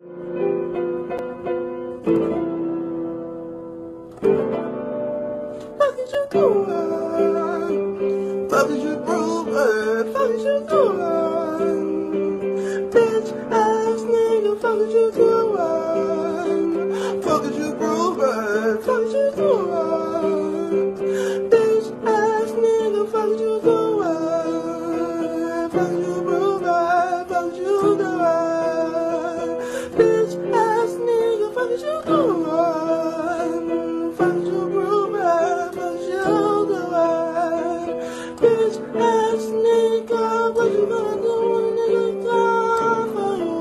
Fuck is you doing? Fuck is you doing? Fuck is you doing? Bitch ass nigga, fuck is you doing? Fuck is you doing? Fuck is you doing? Bitch ass nigga, fuck is you doing? Fuck is you doing? Fuck is you doing? Bitch ass nigga, fuck is you doing? Fuck is you doing? Fuck is you doing? Bitch ass nigga, what you gonna do when a nigga come for you?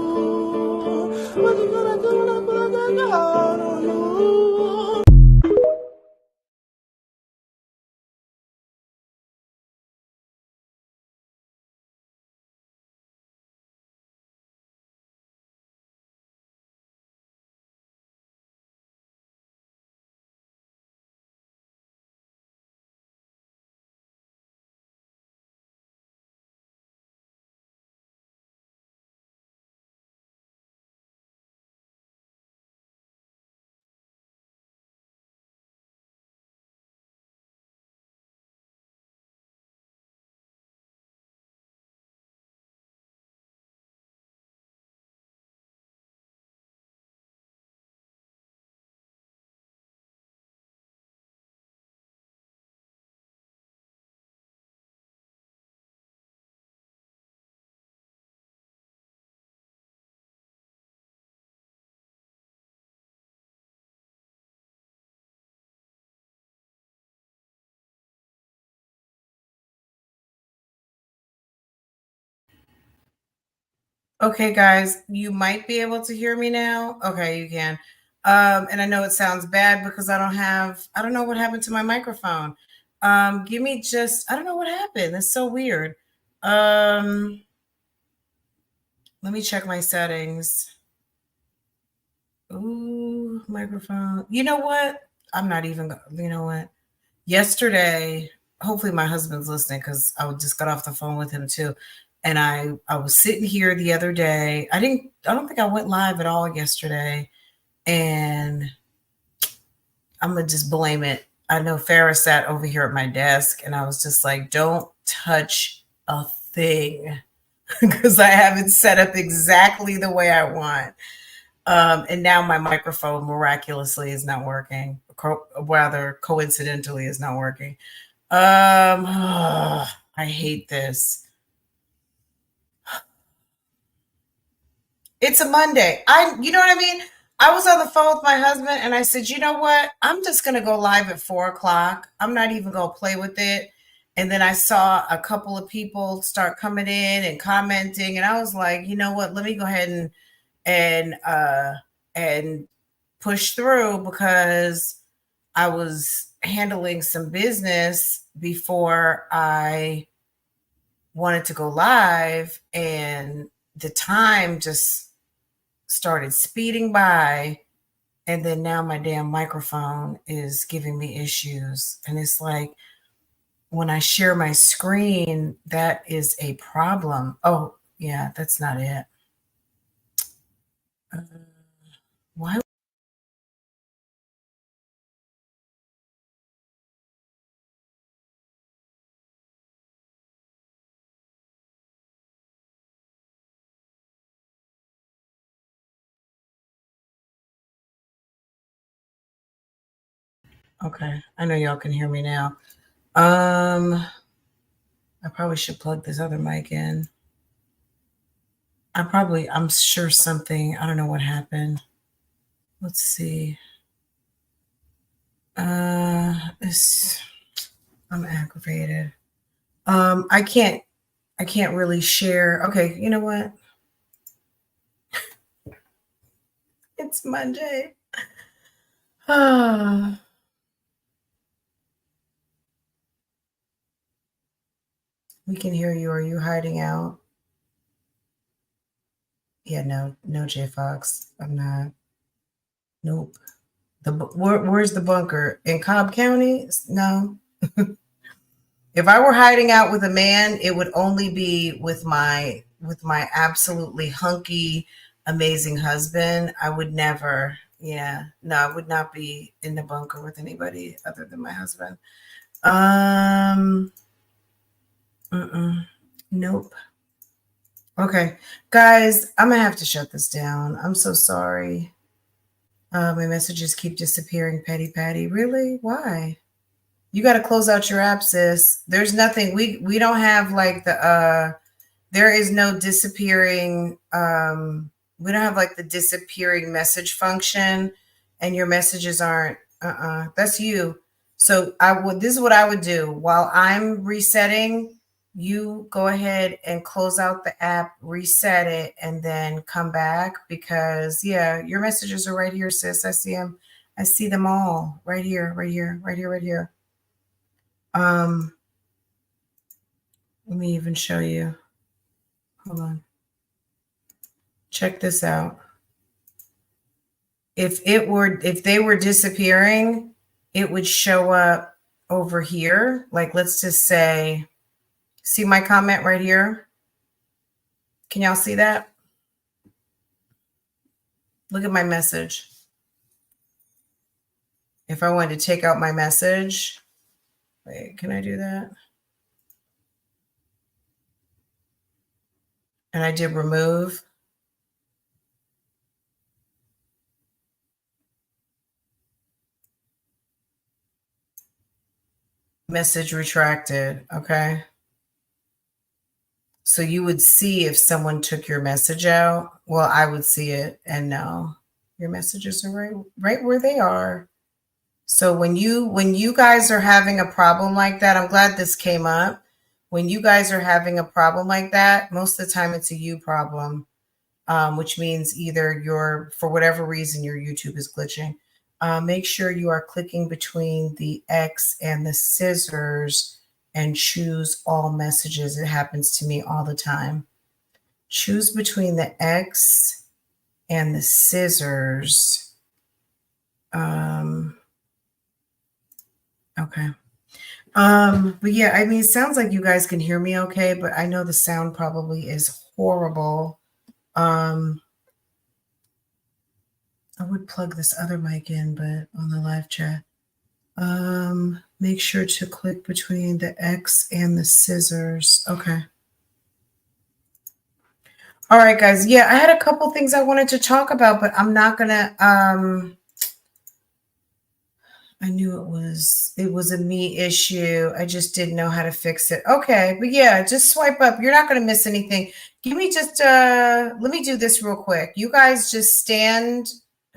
What you gonna do when I put that gun on you? Okay, guys, you might be able to hear me now. Okay, you can. And I know it sounds bad because I don't know what happened to my microphone. Give me just, I don't know what happened. It's so weird. Let me check my settings. Ooh, microphone. You know what? I'm not even, you know what? Yesterday, hopefully my husband's listening because I just got off the phone with him too. And I was sitting here the other day. I don't think I went live at all yesterday. And I'm gonna just blame it. I know Farrah sat over here at my desk and I was just like, don't touch a thing because I have it set up exactly the way I want. And now my microphone miraculously is not working. Rather coincidentally is not working. I hate this. It's a Monday. You know what I mean? I was on the phone with my husband and I said, you know what? I'm just going to go live at 4 o'clock. I'm not even going to play with it. And then I saw a couple of people start coming in and commenting. And I was like, you know what? Let me go ahead and push through because I was handling some business before I wanted to go live. And the time just started speeding by, and then now my damn microphone is giving me issues. And it's like when I share my screen, that is a problem. Oh yeah, that's not it. Why? Okay, I know y'all can hear me now. I probably should plug this other mic in. I'm sure something, I don't know what happened. Let's see. This, I'm aggravated. I can't really share. Okay, you know what? It's Monday. We can hear you. Are you hiding out? Yeah, no, J Fox. I'm not. Nope. Where's the bunker? In Cobb County? No. If I were hiding out with a man, it would only be with my absolutely hunky amazing husband, I would never, yeah, no, I would not be in the bunker with anybody other than my husband. Nope. Okay, guys, I'm gonna have to shut this down. I'm so sorry. My messages keep disappearing. Petty Patty, really? Why? You got to close out your app, sis. There's nothing. We don't have like the there is no disappearing we don't have like the disappearing message function, and your messages aren't that's you. So I would this is what I would do while I'm resetting. You go ahead and close out the app, reset it, and then come back, because yeah, your messages are right here, sis. I see them. I see them all right here, right here, right here, right here. Let me even show you. Hold on. Check this out. If they were disappearing, it would show up over here. Like, let's just say, see my comment right here? Can y'all see that? Look at my message. If I wanted to take out my message, wait, can I do that? And I did remove. Message retracted, okay? So you would see if someone took your message out. Well, I would see it, and no, your messages are right where they are. So when you guys are having a problem like that, I'm glad this came up. When you guys are having a problem like that, most of the time it's a you problem, which means either for whatever reason, your YouTube is glitching. Make sure you are clicking between the X and the scissors and choose all messages. It happens to me all the time. Choose between the X and the scissors. Okay. But yeah, I mean, it sounds like you guys can hear me okay, but I know the sound probably is horrible. I would plug this other mic in, but on the live chat. Make sure to click between the X and the scissors. Okay. All right, guys. Yeah, I had a couple things I wanted to talk about, but I'm not gonna I knew it was a me issue. I just didn't know how to fix it. Okay, but yeah, just swipe up. You're not going to miss anything. Give me just let me do this real quick. You guys just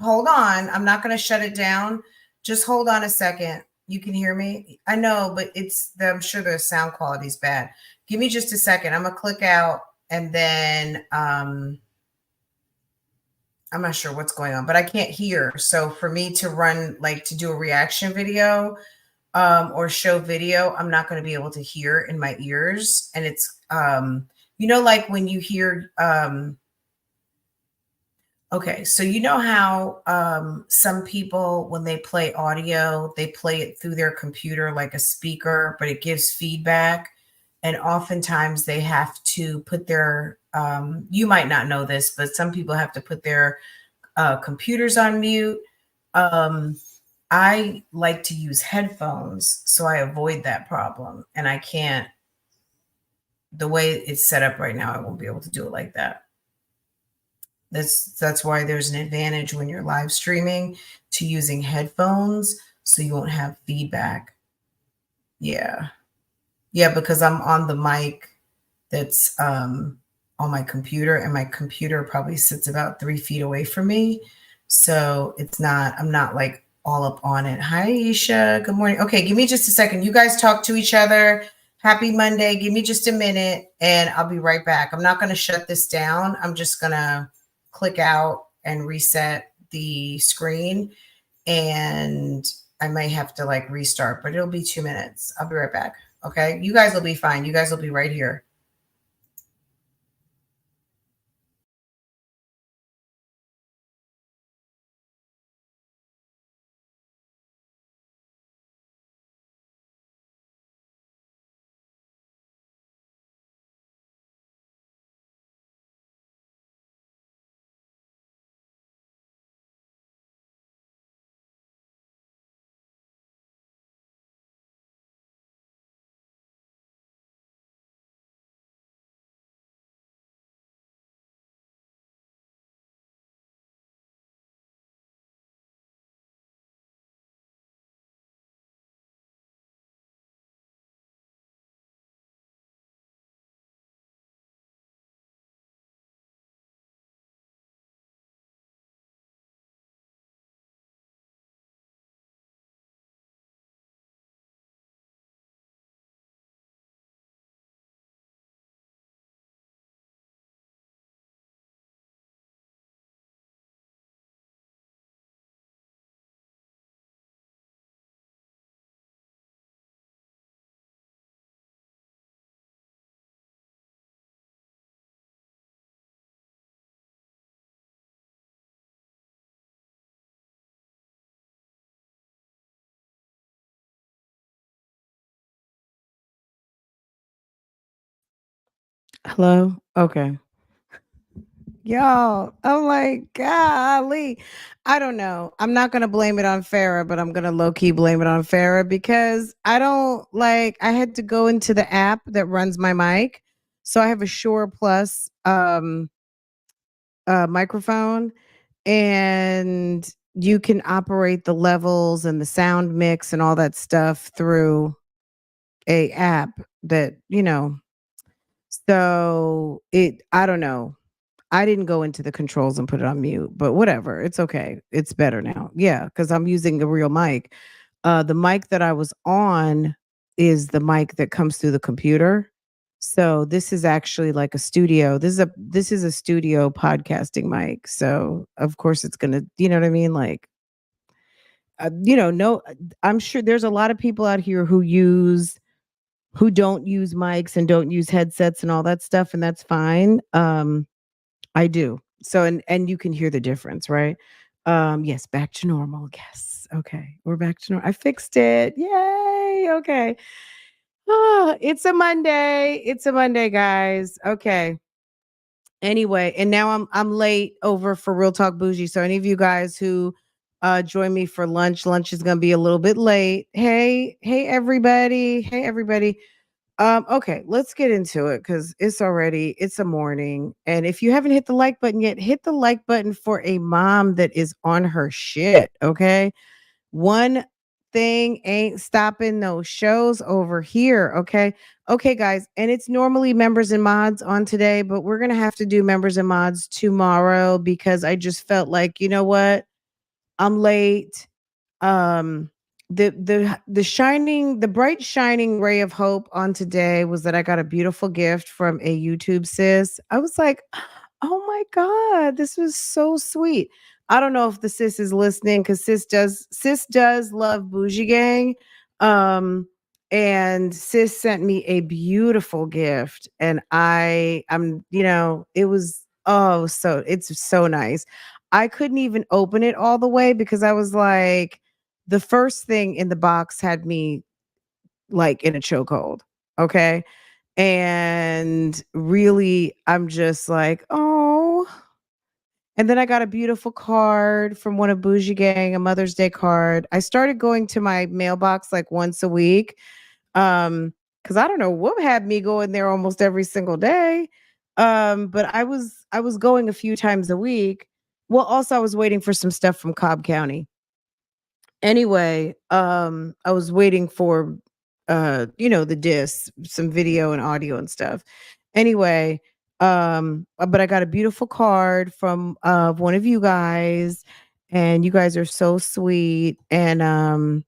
hold on. I'm not going to shut it down. Just hold on a second. You can hear me? I know, but I'm sure the sound quality is bad. Give me just a second. I'm going to click out, and then I'm not sure what's going on, but I can't hear. So for me to run, like, to do a reaction video or show video, I'm not going to be able to hear in my ears. And it's, like when you hear, okay, so you know how some people, when they play audio, they play it through their computer like a speaker, but it gives feedback. And oftentimes they have to put their, you might not know this, but some people have to put their computers on mute. I like to use headphones, so I avoid that problem. And I can't, the way it's set up right now, I won't be able to do it like that. That's why there's an advantage when you're live streaming to using headphones, so you won't have feedback. Yeah. Yeah, because I'm on the mic that's on my computer, and my computer probably sits about 3 feet away from me. So I'm not like all up on it. Hi, Isha. Good morning. Okay, give me just a second. You guys talk to each other. Happy Monday. Give me just a minute and I'll be right back. I'm not going to shut this down. I'm just going to click out and reset the screen, and I might have to like restart, but it'll be 2 minutes. I'll be right back. Okay. You guys will be fine. You guys will be right here. Hello? Okay. Y'all, I'm like, golly. I don't know. I'm not gonna blame it on Farah, but I'm gonna low key blame it on Farah because I don't like I had to go into the app that runs my mic. So I have a Shure Plus microphone, and you can operate the levels and the sound mix and all that stuff through a app that, so it I don't know. I didn't go into the controls and put it on mute, but whatever. It's okay. It's better now. Yeah, because I'm using a real mic. The mic that I was on is the mic that comes through the computer. So this is actually like a studio. This is a studio podcasting mic. So of course it's gonna, you know what I mean? Like, no, I'm sure there's a lot of people out here who don't use mics and don't use headsets and all that stuff, and that's fine. I do. So and you can hear the difference, right? Yes, back to normal. Yes. Okay. We're back to normal. I fixed it. Yay. Okay. It's a Monday. It's a Monday, guys. Okay. Anyway, and now I'm late over for Real Talk Bougie. So any of you guys who join me for lunch is gonna be a little bit late. Hey everybody. Hey everybody. Okay, let's get into it because it's a morning. And if you haven't hit the like button yet, hit the like button for a mom that is on her shit. Okay. One thing ain't stopping those shows over here. Okay. Okay, guys. And it's normally members and mods on today, but we're gonna have to do members and mods tomorrow because I just felt like, you know what? I'm late. um the bright shining ray of hope on today was that I got a beautiful gift from a YouTube sis. I was like, oh my god, this was so sweet. I don't know if the sis is listening because sis does love Bougie Gang. Um and sis sent me a beautiful gift, and it was, oh, so it's so nice. I couldn't even open it all the way because I was like, the first thing in the box had me like in a chokehold. Okay. And really, I'm just like, oh. And then I got a beautiful card from one of Bougie Gang, a Mother's Day card. I started going to my mailbox like once a week. Because I don't know what had me going there almost every single day. But I was going a few times a week. Well, also I was waiting for some stuff from Cobb County. Anyway, I was waiting for the discs, some video and audio and stuff. Anyway, but I got a beautiful card from one of you guys, and you guys are so sweet. And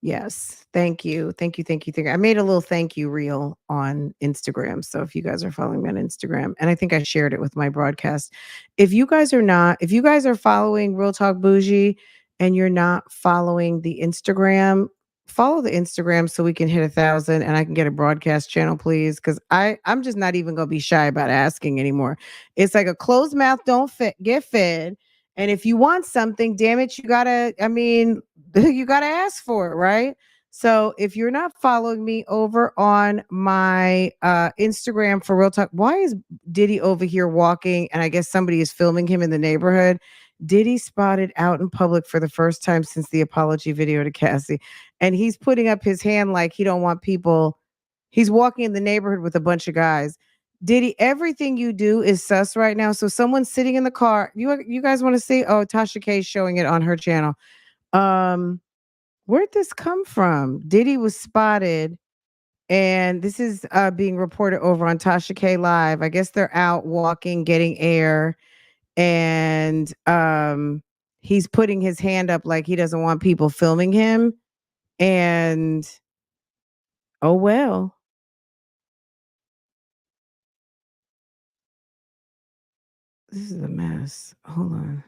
yes. Thank you. Thank you. Thank you. Thank you. I made a little thank you reel on Instagram. So if you guys are following me on Instagram, and I think I shared it with my broadcast. If you guys are following Real Talk Bougie and you're not following the Instagram, follow the Instagram so we can hit 1,000 and I can get a broadcast channel, please. Cause I'm just not even gonna be shy about asking anymore. It's like a closed mouth don't get fed. And if you want something, damn it, you gotta ask for it, right? So if you're not following me over on my Instagram for Real Talk, why is Diddy over here walking? And I guess somebody is filming him in the neighborhood. Diddy spotted out in public for the first time since the apology video to Cassie, and he's putting up his hand like he don't want people. He's walking in the neighborhood with a bunch of guys. Diddy, everything you do is sus right now. So someone's sitting in the car. You guys want to see? Oh, Tasha K showing it on her channel. Um, Where'd this come from? Diddy was spotted, and this is being reported over on Tasha K Live. I guess they're out walking, getting air, and he's putting his hand up like he doesn't want people filming him. And oh well, this is a mess. Hold on.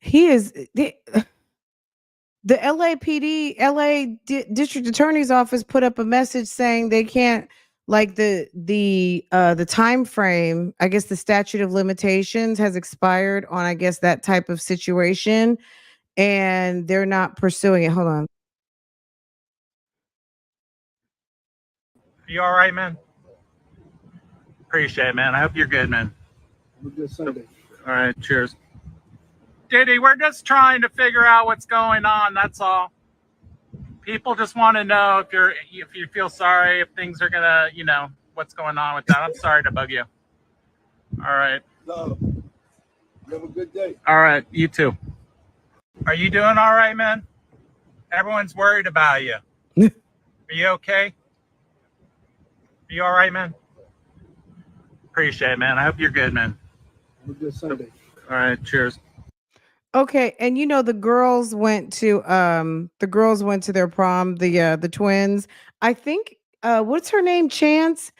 He is the LAPD, District Attorney's Office put up a message saying they can't, like, the time frame, I guess the statute of limitations has expired on, I guess, that type of situation, and they're not pursuing it. Hold on. You all right, man? Appreciate it, man. I hope you're good, man. Have a good Sunday. All right, cheers. Diddy, we're just trying to figure out what's going on. That's all. People just want to know if you feel sorry, if things are gonna, what's going on with that. I'm sorry to bug you. All right. No. You have a good day. All right, you too. Are you doing all right, man? Everyone's worried about you. Are you okay? Are you all right, man? Appreciate it, man. I hope you're good, man. Have a good Sunday. All right, cheers. Okay, and the girls went to their prom, the twins. I think what's her name? Chance.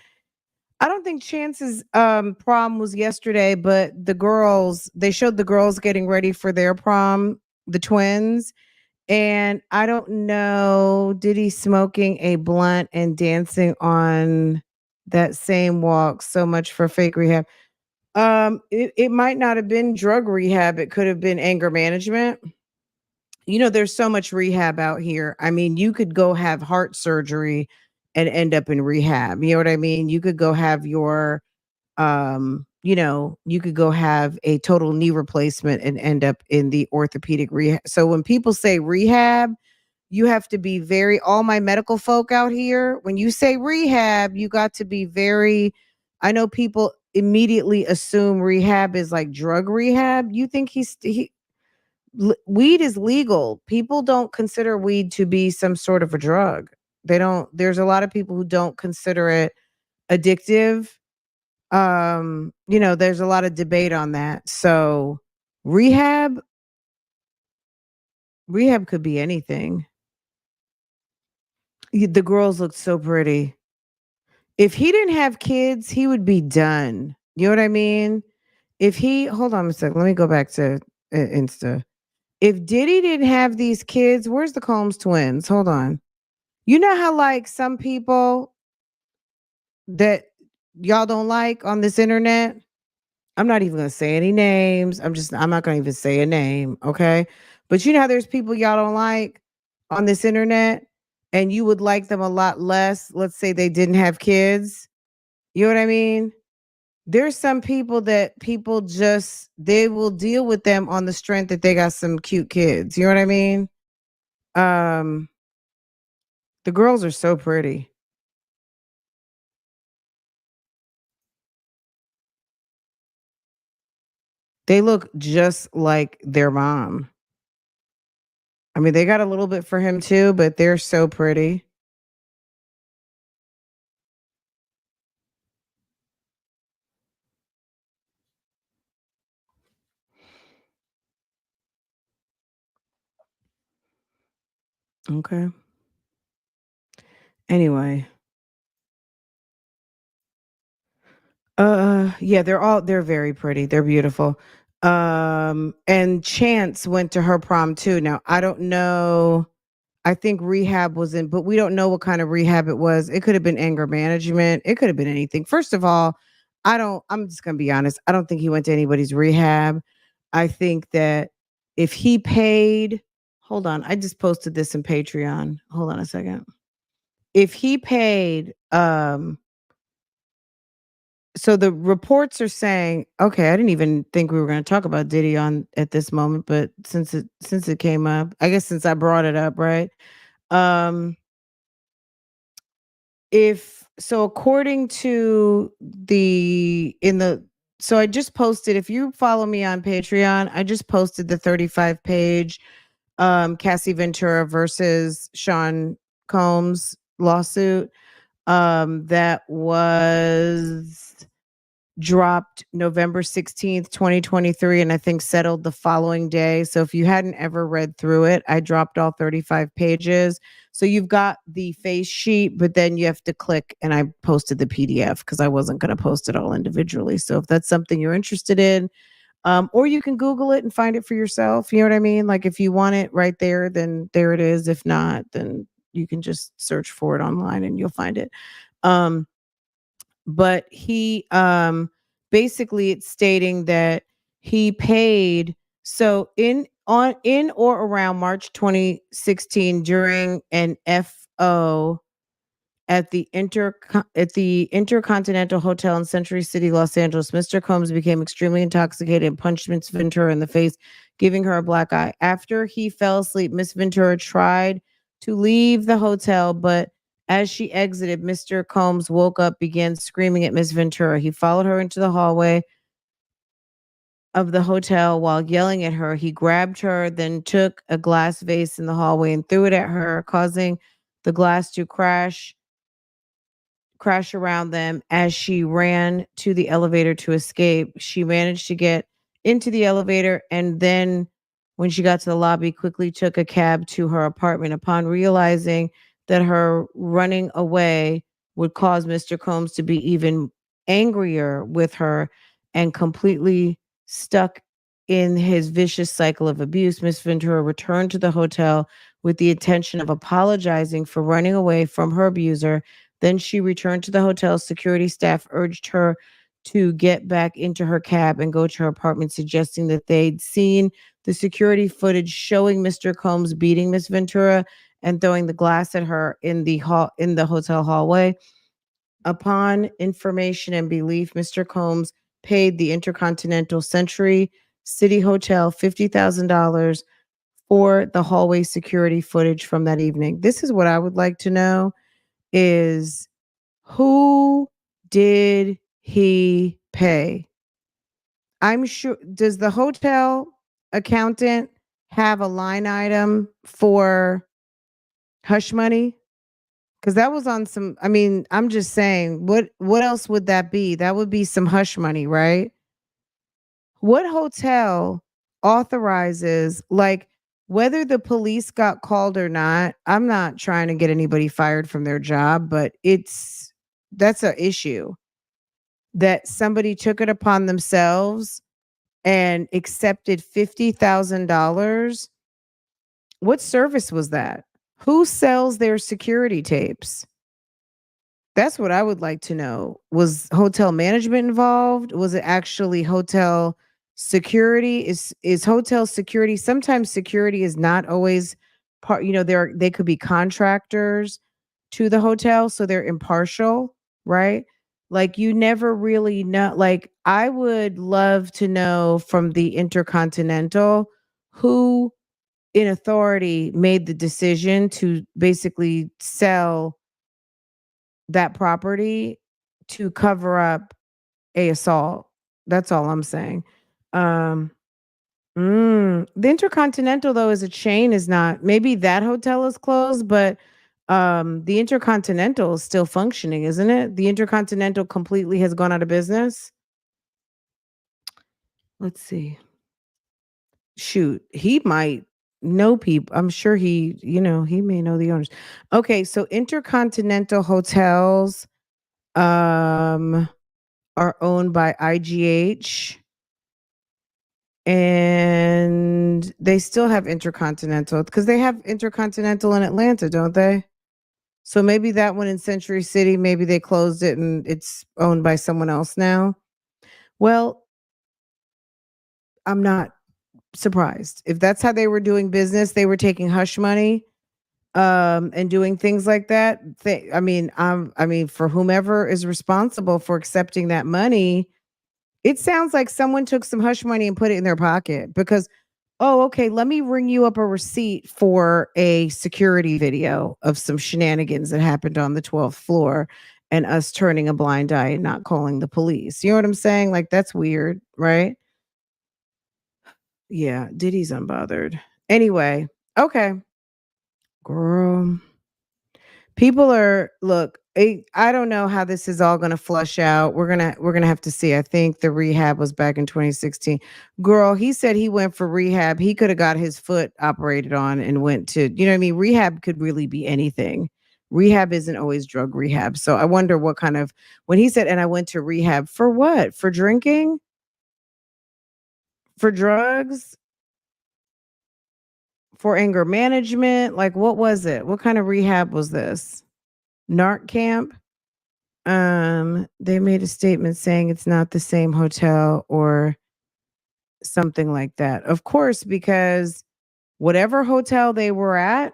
I don't think Chance's prom was yesterday, but they showed the girls getting ready for their prom, the twins. And I don't know, Diddy smoking a blunt and dancing on that same walk. So much for fake rehab. It might not have been drug rehab. It could have been anger management. There's so much rehab out here. I mean, you could go have heart surgery and end up in rehab. You know what I mean? You could go have you could go have a total knee replacement and end up in the orthopedic rehab. So when people say rehab, you have to be all my medical folk out here, when you say rehab, you got to be very, I know people immediately assume rehab is like drug rehab. You think weed is legal. People don't consider weed to be some sort of a drug. There's a lot of people who don't consider it addictive. There's a lot of debate on that. So rehab could be anything. The girls looked so pretty. If he didn't have kids, he would be done. You know what I mean? Hold on a second, let me go back to Insta. If Diddy didn't have these kids, where's the Combs twins? Hold on. You know how like some people that y'all don't like on this internet? I'm not even going to say any names. I'm not going to even say a name. Okay. But you know how there's people y'all don't like on this internet and you would like them a lot less. Let's say they didn't have kids. You know what I mean? There's some people that they will deal with them on the strength that they got some cute kids. You know what I mean? The girls are so pretty. They look just like their mom. I mean, they got a little bit for him too, but they're so pretty. Okay. Anyway. Yeah, they're very pretty. They're beautiful. And Chance went to her prom too. Now, I don't know. I think rehab was in, but we don't know what kind of rehab it was. It could have been anger management. It could have been anything. First of all, I'm just going to be honest. I don't think he went to anybody's rehab. I think that if he paid, hold on. I just posted this in Patreon. Hold on a second. If he paid, so the reports are saying, okay, I didn't even think we were going to talk about Diddy at this moment, but since it came up, I guess since I brought it up, right? According to so I just posted, if you follow me on Patreon, I just posted the 35-page Cassie Ventura versus Sean Combs lawsuit that was dropped November 16th, 2023, and I think settled the following day. So if you hadn't ever read through it, I dropped all 35 pages. So you've got the face sheet, but then you have to click, and I posted the PDF because I wasn't going to post it all individually. So if that's something you're interested in, or you can Google it and find it for yourself. You know what I mean? Like if you want it right there, then there it is. If not, then you can just search for it online and you'll find it. But he basically it's stating that he paid in or around March 2016 during an FO at the Intercontinental Hotel in Century City, Los Angeles. Mr. Combs became extremely intoxicated and punched Miss Ventura in the face, giving her a black eye. After he fell asleep, Miss Ventura tried to leave the hotel, but as she exited, Mr. Combs woke up, began screaming at Miss Ventura. He followed her into the hallway of the hotel while yelling at her. He grabbed her, then took a glass vase in the hallway and threw it at her, causing the glass to crash around them as she ran to the elevator to escape. She managed to get into the elevator and then, when she got to the lobby, quickly took a cab to her apartment. Upon realizing that her running away would cause Mr. Combs to be even angrier with her and completely stuck in his vicious cycle of abuse, Miss Ventura returned to the hotel with the intention of apologizing for running away from her abuser. Then she returned to the hotel. Security staff urged her to get back into her cab and go to her apartment, suggesting that they'd seen the security footage showing Mr. Combs beating Miss Ventura and throwing the glass at her in the hotel hallway. Upon information and belief, Mr. Combs paid the Intercontinental Century City Hotel $50,000 for the hallway security footage from that evening. This is what I would like to know is, who did he pay? I'm sure, does the hotel accountant have a line item for hush money? Because that was on some, I mean, I'm just saying, what else would that be? That would be some hush money, right? What hotel authorizes, like, whether the police got called or not? I'm not trying to get anybody fired from their job, but that's an issue that somebody took it upon themselves and accepted $50,000. What service was that? Who sells their security tapes? That's what I would like to know. Was hotel management involved? Was it actually hotel security? Is hotel security, sometimes security is not always part, they could be contractors to the hotel, so they're impartial, right? Like, you never really know. Like, I would love to know from the Intercontinental who in authority made the decision to basically sell that property to cover up a assault. That's all I'm saying. Um, the Intercontinental, though, as a chain is not. Maybe that hotel is closed, but the Intercontinental is still functioning, isn't it? The Intercontinental completely has gone out of business. Let's see. Shoot, he might know people. I'm sure he may know the owners. Okay, so Intercontinental Hotels um are owned by IGH, and they still have Intercontinental because they have Intercontinental in Atlanta, don't they? So maybe that one in Century City, maybe they closed it and it's owned by someone else now. Well, I'm not surprised. If that's how they were doing business, they were taking hush money and doing things like that. I mean, for whomever is responsible for accepting that money, it sounds like someone took some hush money and put it in their pocket because, oh, okay, let me ring you up a receipt for a security video of some shenanigans that happened on the 12th floor and us turning a blind eye and not calling the police. You know what I'm saying? Like, that's weird, right? Yeah, Diddy's unbothered. Anyway, okay. Girl. People are, look, I don't know how this is all going to flush out. We're going to have to see. I think the rehab was back in 2016. Girl, he said he went for rehab. He could have got his foot operated on and went to, you know what I mean? Rehab could really be anything. Rehab isn't always drug rehab. So I wonder what kind of, when he said, and I went to rehab for what? For drinking? For drugs? For anger management? Like, what was it? What kind of rehab was this? Narc camp? They made a statement saying it's not the same hotel or something like that. Of course, because whatever hotel they were at,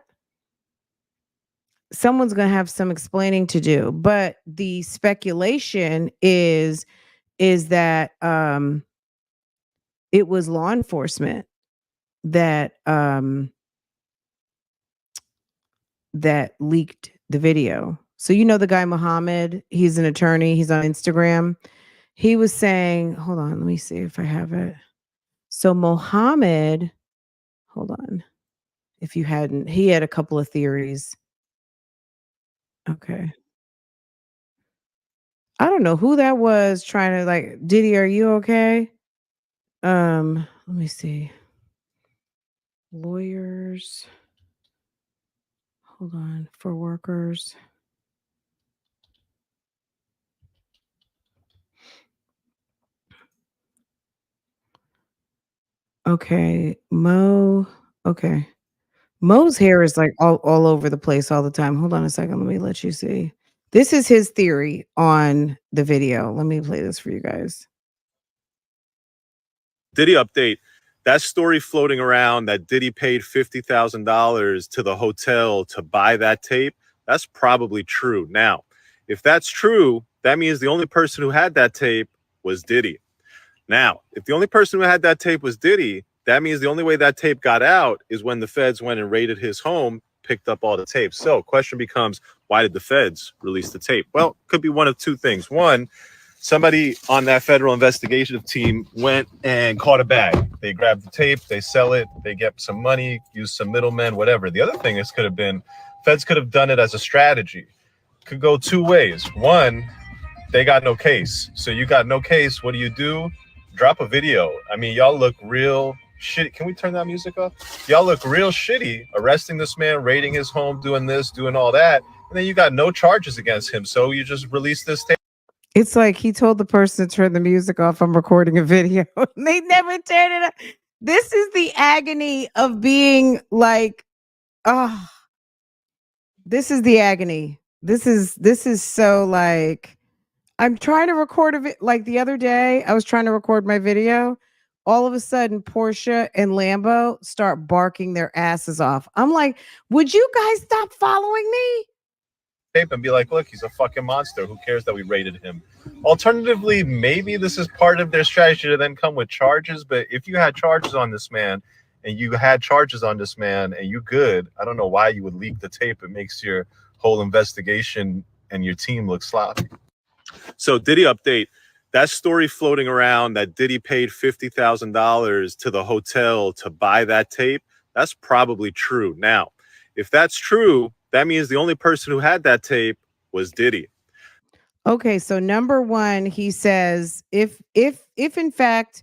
someone's going to have some explaining to do. But the speculation is that it was law enforcement that that leaked the video. So you know the guy Muhammad, he's an attorney, he's on Instagram. He was saying, hold on, let me see if I have it. So Mohammed, hold on. If you hadn't, he had a couple of theories. Okay. I don't know who that was trying to like, Diddy, are you okay? Let me see. Lawyers. Hold on, for workers. Okay, Mo. Okay. Mo's hair is like all over the place all the time. Hold on a second. Let me let you see. This is his theory on the video. Let me play this for you guys. Diddy update. That story floating around that Diddy paid $50,000 to the hotel to buy that tape, that's probably true. Now, if that's true, that means the only person who had that tape was Diddy. Now, if the only person who had that tape was Diddy, that means the only way that tape got out is when the feds went and raided his home, picked up all the tapes. So question becomes, why did the feds release the tape? Well, it could be one of two things. One, somebody on that federal investigative team went and caught a bag. They grabbed the tape, they sell it, they get some money, use some middlemen, whatever. The other thing is could have been, feds could have done it as a strategy. Could go two ways. One, they got no case. So you got no case. What do? Drop a video. I mean, y'all look real shitty. Can we turn that music off? Y'all look real shitty arresting this man, raiding his home, doing this, doing all that. And then you got no charges against him. So you just release this tape. It's like he told the person to turn the music off. I'm recording a video. They never turned it off. This is the agony of being like, oh, this is the agony. This is so like, I'm trying to record like the other day, I was trying to record my video. All of a sudden, Porsche and Lambo start barking their asses off. I'm like, would you guys stop following me? And be like, look, he's a fucking monster. Who cares that we raided him? Alternatively, maybe this is part of their strategy to then come with charges. But if you had charges on this man and you good, I don't know why you would leak the tape. It makes your whole investigation and your team look sloppy. So Diddy update. That story floating around that Diddy paid $50,000 to the hotel to buy that tape, that's probably true. Now, if that's true, that means the only person who had that tape was Diddy. Okay, so number one, he says if in fact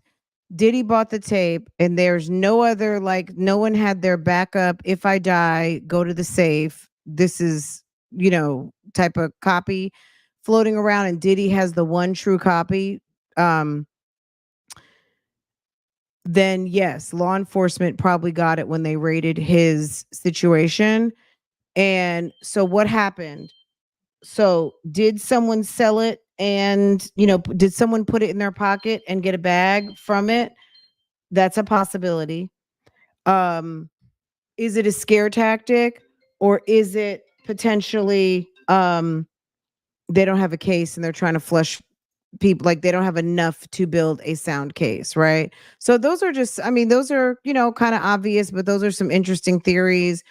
Diddy bought the tape and there's no other, like no one had their backup, if I die, go to the safe. This is, type of copy floating around and Diddy has the one true copy. Then yes, law enforcement probably got it when they raided his situation. And so what happened? So did someone sell it and, did someone put it in their pocket and get a bag from it? That's a possibility. Is it a scare tactic or is it potentially they don't have a case and they're trying to flush people, like they don't have enough to build a sound case, right? So those are just, those are, kind of obvious, but those are some interesting theories.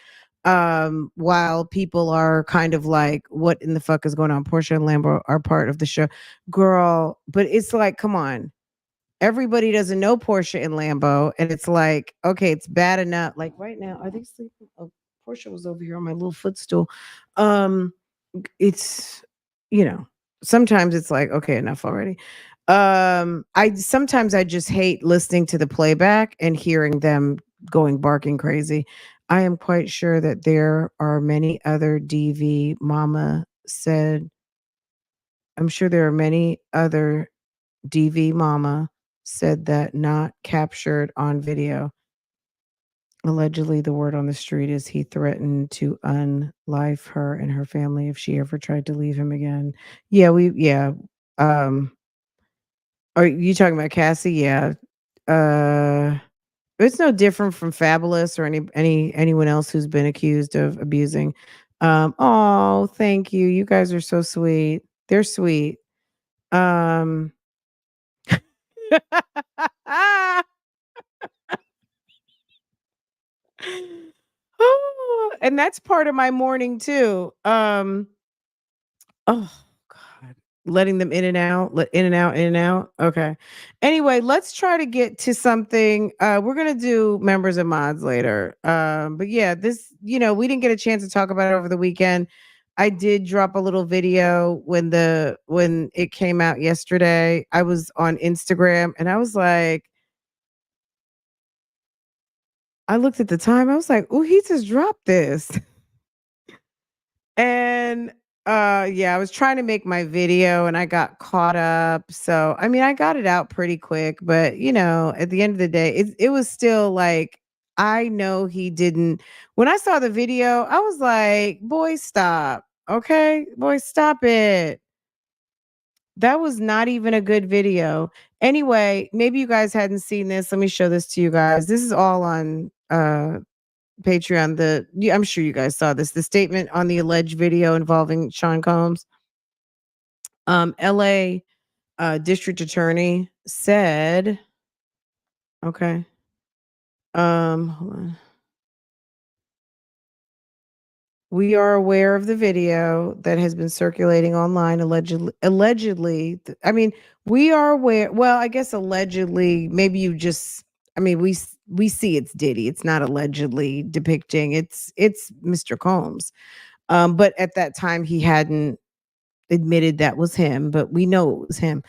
While people are kind of like, what in the fuck is going on? Portia and Lambo are part of the show. Girl, but it's like, come on. Everybody doesn't know Portia and Lambo. And it's like, okay, it's bad enough. Like right now, are they sleeping? Oh, Portia was over here on my little footstool. It's, sometimes it's like, okay, enough already. Sometimes I just hate listening to the playback and hearing them going barking crazy. I am quite sure that there are many other DV mama said. I'm sure there are many other DV mama said that not captured on video. Allegedly, the word on the street is he threatened to unlife her and her family if she ever tried to leave him again. Yeah. Are you talking about Cassie? Yeah. It's no different from Fabulous or anyone else who's been accused of abusing Oh, thank you. You guys are so sweet. They're sweet. Um Oh, and that's part of my morning too. Oh God. Letting them in and out, let in and out, in and out. Okay. Anyway, let's try to get to something. We're gonna do members and mods later. But yeah, we didn't get a chance to talk about it over the weekend. I did drop a little video when it came out yesterday. I was on Instagram and I was like, I looked at the time, I was like, oh, he just dropped this. And yeah, I was trying to make my video and I got caught up. So, I mean, I got it out pretty quick, but at the end of the day, it was still like I know he didn't. When I saw the video, I was like, "Boy, stop. Okay? Boy, stop it." That was not even a good video. Anyway, maybe you guys hadn't seen this. Let me show this to you guys. This is all on Patreon. I'm sure you guys saw this. The statement on the alleged video involving Sean Combs. LA district attorney said, okay. Hold on. We are aware of the video that has been circulating online allegedly. I mean, we are aware. Well, I guess allegedly, maybe you just I mean, we see it's Diddy. It's not allegedly depicting. It's Mr. Combs. But at that time he hadn't admitted that was him, but we know it was him.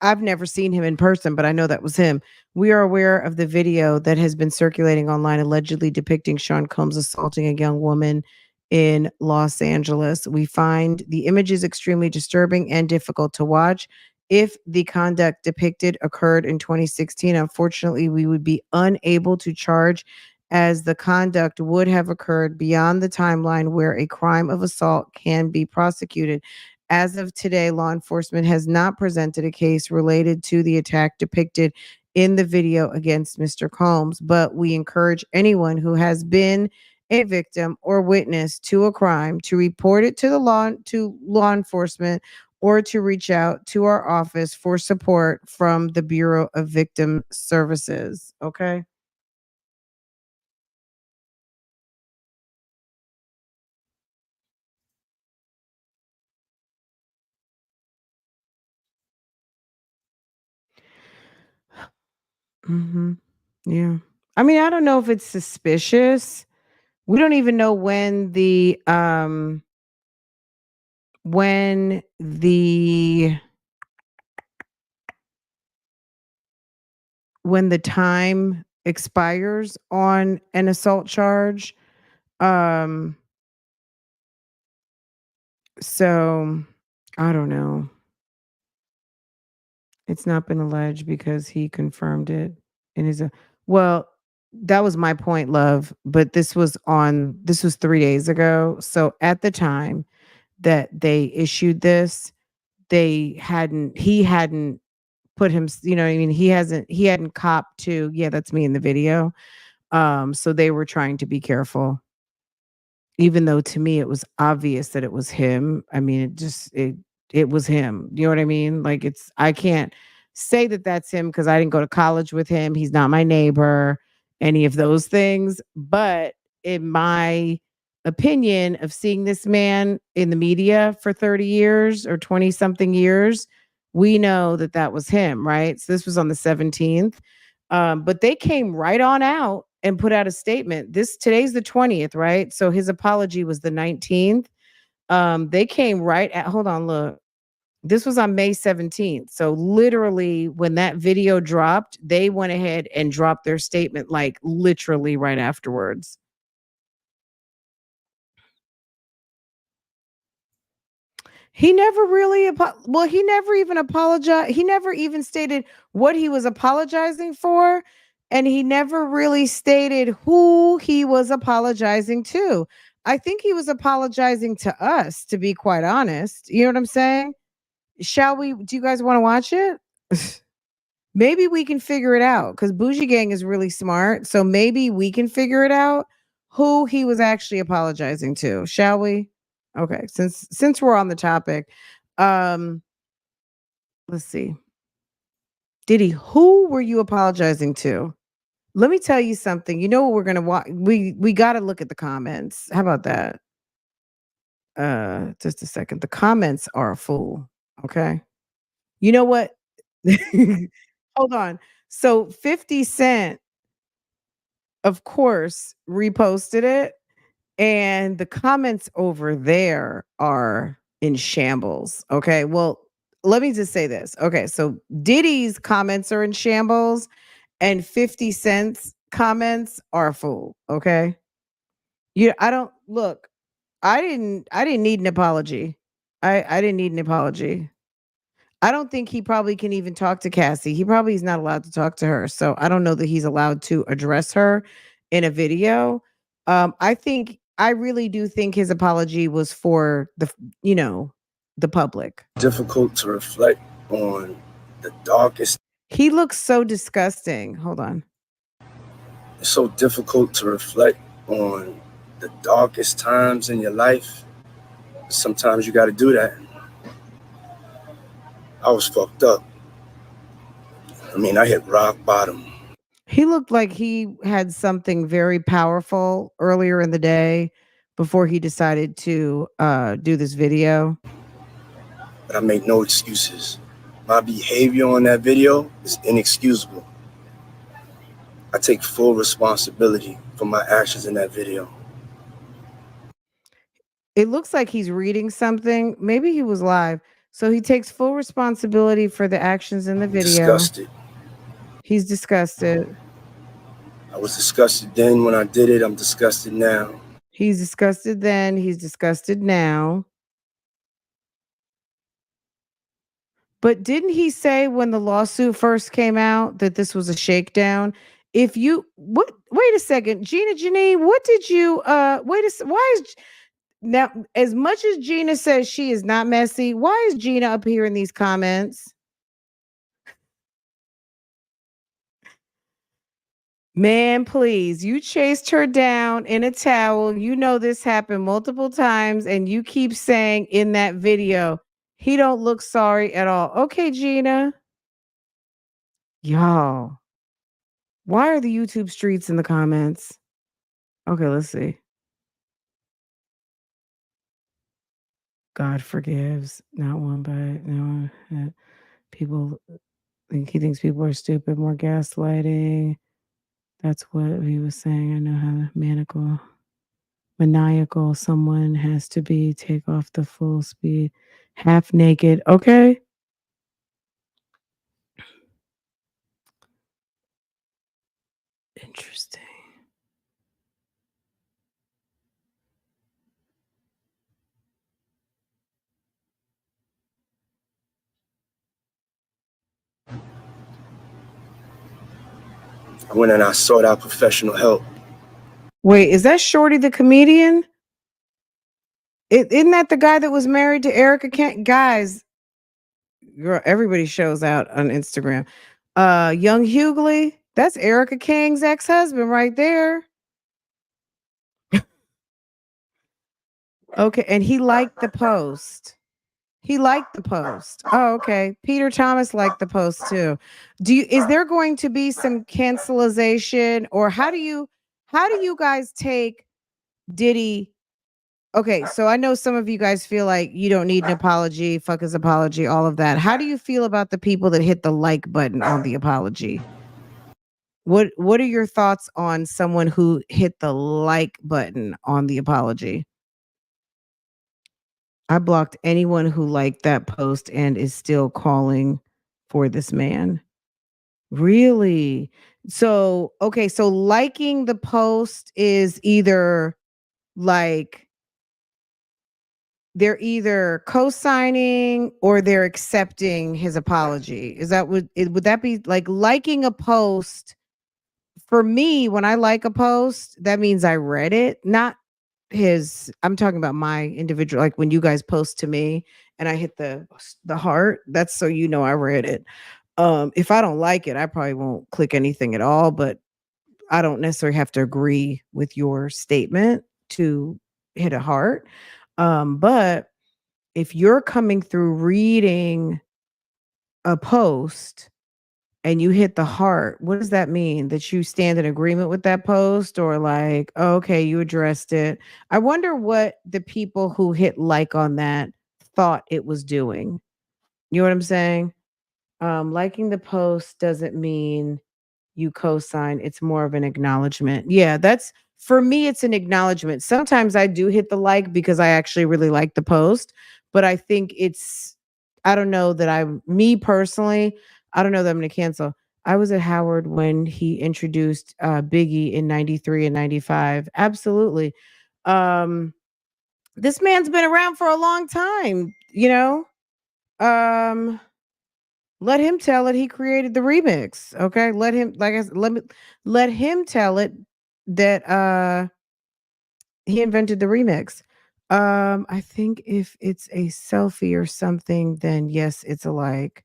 I've never seen him in person, but I know that was him. We are aware of the video that has been circulating online allegedly depicting Sean Combs assaulting a young woman in Los Angeles. We find the images extremely disturbing and difficult to watch. If the conduct depicted occurred in 2016, unfortunately, we would be unable to charge as the conduct would have occurred beyond the timeline where a crime of assault can be prosecuted. As of today, law enforcement has not presented a case related to the attack depicted in the video against Mr. Combs, but we encourage anyone who has been a victim or witness to a crime to report it to law enforcement or to reach out to our office for support from the Bureau of Victim Services. Okay. Mhm. Yeah. I mean, I don't know if it's suspicious. We don't even know when the time expires on an assault charge. Um so I don't know. It's not been alleged because he confirmed it in his well, that was my point, love, but this was 3 days ago. So at the time that they issued this, he hadn't put him, what I mean, he hadn't copped to, yeah, that's me in the video. So they were trying to be careful. Even though to me it was obvious that it was him. I mean, it was him. You know what I mean? Like I can't say that that's him because I didn't go to college with him. He's not my neighbor, any of those things. But in my opinion of seeing this man in the media for 30 years or 20 something years, we know that that was him, right? So this was on the 17th. But they came right on out and put out a statement. Today's the 20th, right? So his apology was the 19th. They came right at hold on, look. This was on May 17th. So literally when that video dropped, they went ahead and dropped their statement like literally right afterwards. He never really he never even apologized. He never even stated what he was apologizing for, and he never really stated who he was apologizing to. I think he was apologizing to us, to be quite honest. You know what I'm saying? Do you guys want to watch it? Maybe we can figure it out because Bougie Gang is really smart. So maybe we can figure it out. who he was actually apologizing to, shall we? Okay, since we're on the topic, um, let's see. Diddy, who were you apologizing to? Let me tell you something. You know what we're gonna watch? We got to look at the comments. How about that? Just a second. The comments are a fool. Okay. You know what? Hold on. So 50 Cent, of course, reposted it, and the comments over there are in shambles. Okay. Well, let me just say this. Okay. So Diddy's comments are in shambles, and 50 Cent's comments are a fool. Okay. I don't look. I didn't need an apology. I didn't need an apology. I don't think he probably can even talk to Cassie. He probably is not allowed to talk to her. So I don't know that he's allowed to address her in a video. I really do think his apology was for the public. Difficult to reflect on the darkest. He looks so disgusting. Hold on. It's so difficult to reflect on the darkest times in your life. Sometimes you got to do that. I was fucked up. I mean, I hit rock bottom. He looked like he had something very powerful earlier in the day before he decided to do this video. But I make no excuses. My behavior on that video is inexcusable. I take full responsibility for my actions in that video. It looks like he's reading something. Maybe he was live. So he takes full responsibility for the actions in the video. Disgusted. He's disgusted. I was disgusted then when I did it. I'm disgusted now. He's disgusted then. He's disgusted now. But didn't he say when the lawsuit first came out that this was a shakedown? Wait a second, Gina Janine, what did you why is now, as much as Gina says she is not messy, why is Gina up here in these comments? Man, please, you chased her down in a towel. You know this happened multiple times, and you keep saying in that video, he don't look sorry at all. Okay, Gina. Y'all, why are the YouTube streets in the comments? Okay, let's see. God forgives, not one but no. People he thinks people are stupid, more gaslighting. That's what he was saying. I know how maniacal someone has to be. Take off the full speed, half naked. Okay. Interesting. I went and I sought out professional help. Wait, is that Shorty the comedian? Isn't that the guy that was married to Erica Kent? Guys, girl, everybody shows out on Instagram. Young Hughley, that's Erica King's ex-husband right there. Okay, and he liked the post. He liked the post. Oh, okay. Peter Thomas liked the post too. Is there going to be some cancelization, or how do you guys take Diddy? Okay, so I know some of you guys feel like you don't need an apology, fuck his apology, all of that. How do you feel about the people that hit the like button on the apology? What are your thoughts on someone who hit the like button on the apology? I blocked anyone who liked that post and is still calling for this man. Really? So, okay, so liking the post is either like they're either co-signing or they're accepting his apology. Is that would that be like liking a post? For me, when I like a post, that means I read it, not I'm talking about my individual, like when you guys post to me and I hit the heart, that's so you know I read it. If I don't like it, I probably won't click anything at all, but I don't necessarily have to agree with your statement to hit a heart. But if you're coming through reading a post and you hit the heart, what does that mean? That you stand in agreement with that post, or like, oh, okay, you addressed it? I wonder what the people who hit like on that thought it was doing. You know what I'm saying? Liking the post doesn't mean you co-sign. It's more of an acknowledgement. Yeah, that's for me, it's an acknowledgement. Sometimes I do hit the like because I actually really like the post, but I think I don't know that me personally, I don't know that I'm going to cancel. I was at Howard when he introduced Biggie in 93 and 95. Absolutely. Um, this man's been around for a long time, you know? Um, let him tell it. He created the remix. Okay. Let him, like I said, let him tell it that he invented the remix. I think if it's a selfie or something, then yes, it's a like.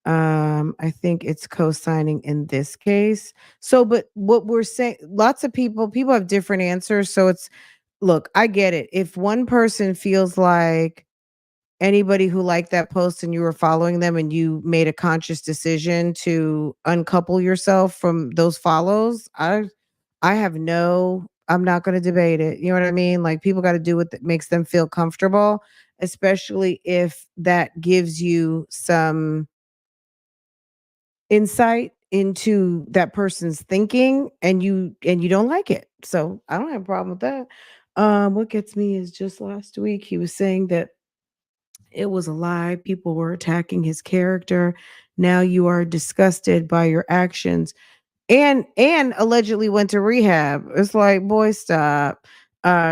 I think it's co-signing in this case. So, but what we're saying, lots of people have different answers. So look, I get it. If one person feels like anybody who liked that post and you were following them and you made a conscious decision to uncouple yourself from those follows, I'm not going to debate it. You know what I mean? Like, people got to do what makes them feel comfortable, especially if that gives you some insight into that person's thinking and you don't like it. So I don't have a problem with that. What gets me is just last week he was saying that it was a lie. People were attacking his character. Now you are disgusted by your actions and allegedly went to rehab. It's like, boy, stop.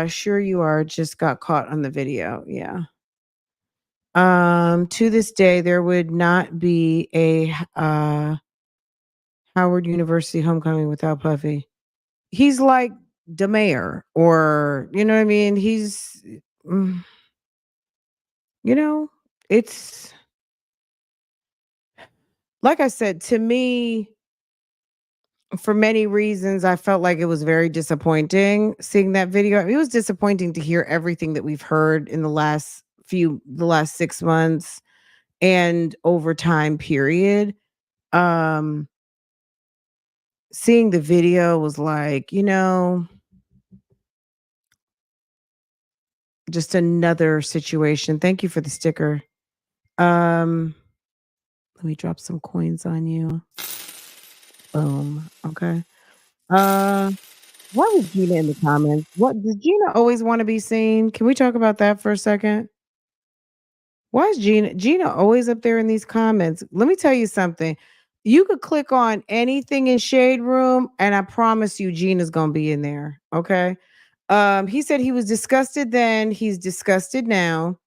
Sure you are. Just got caught on the video. Yeah. To this day, there would not be a Howard University homecoming without Puffy. He's like the mayor, or you know what I mean? Mm, you know, it's like I said, to me, for many reasons, I felt like it was very disappointing seeing that video. It was disappointing to hear everything that we've heard in the last 6 months and over time period. Um, Seeing the video was like, just another situation. Thank you for the sticker. Um, Let me drop some coins on you. Boom. Okay. Uh, why was Gina in the comments? What does Gina always want to be seen? Can we talk about that for a second? Why is Gina always up there in these comments? Let me tell you something. You could click on anything in Shade Room, and I promise you Gina's gonna be in there. Okay. He said he was disgusted then, he's disgusted now.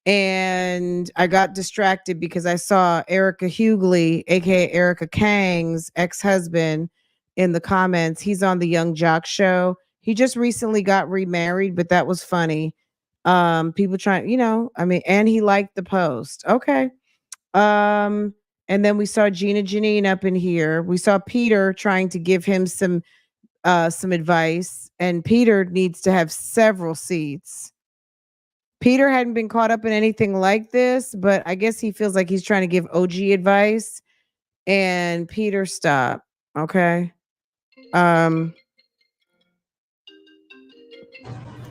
And I got distracted because I saw Erica Hughley, aka Erica Kang's ex-husband, in the comments. He's on the Young Jock show. He just recently got remarried, but that was funny. People trying, I mean, and he liked the post. Okay. And then we saw Gina Janine up in here. We saw Peter trying to give him some advice, and Peter needs to have several seats. Peter hadn't been caught up in anything like this, but I guess he feels like he's trying to give OG advice. And Peter, stop. Okay. Now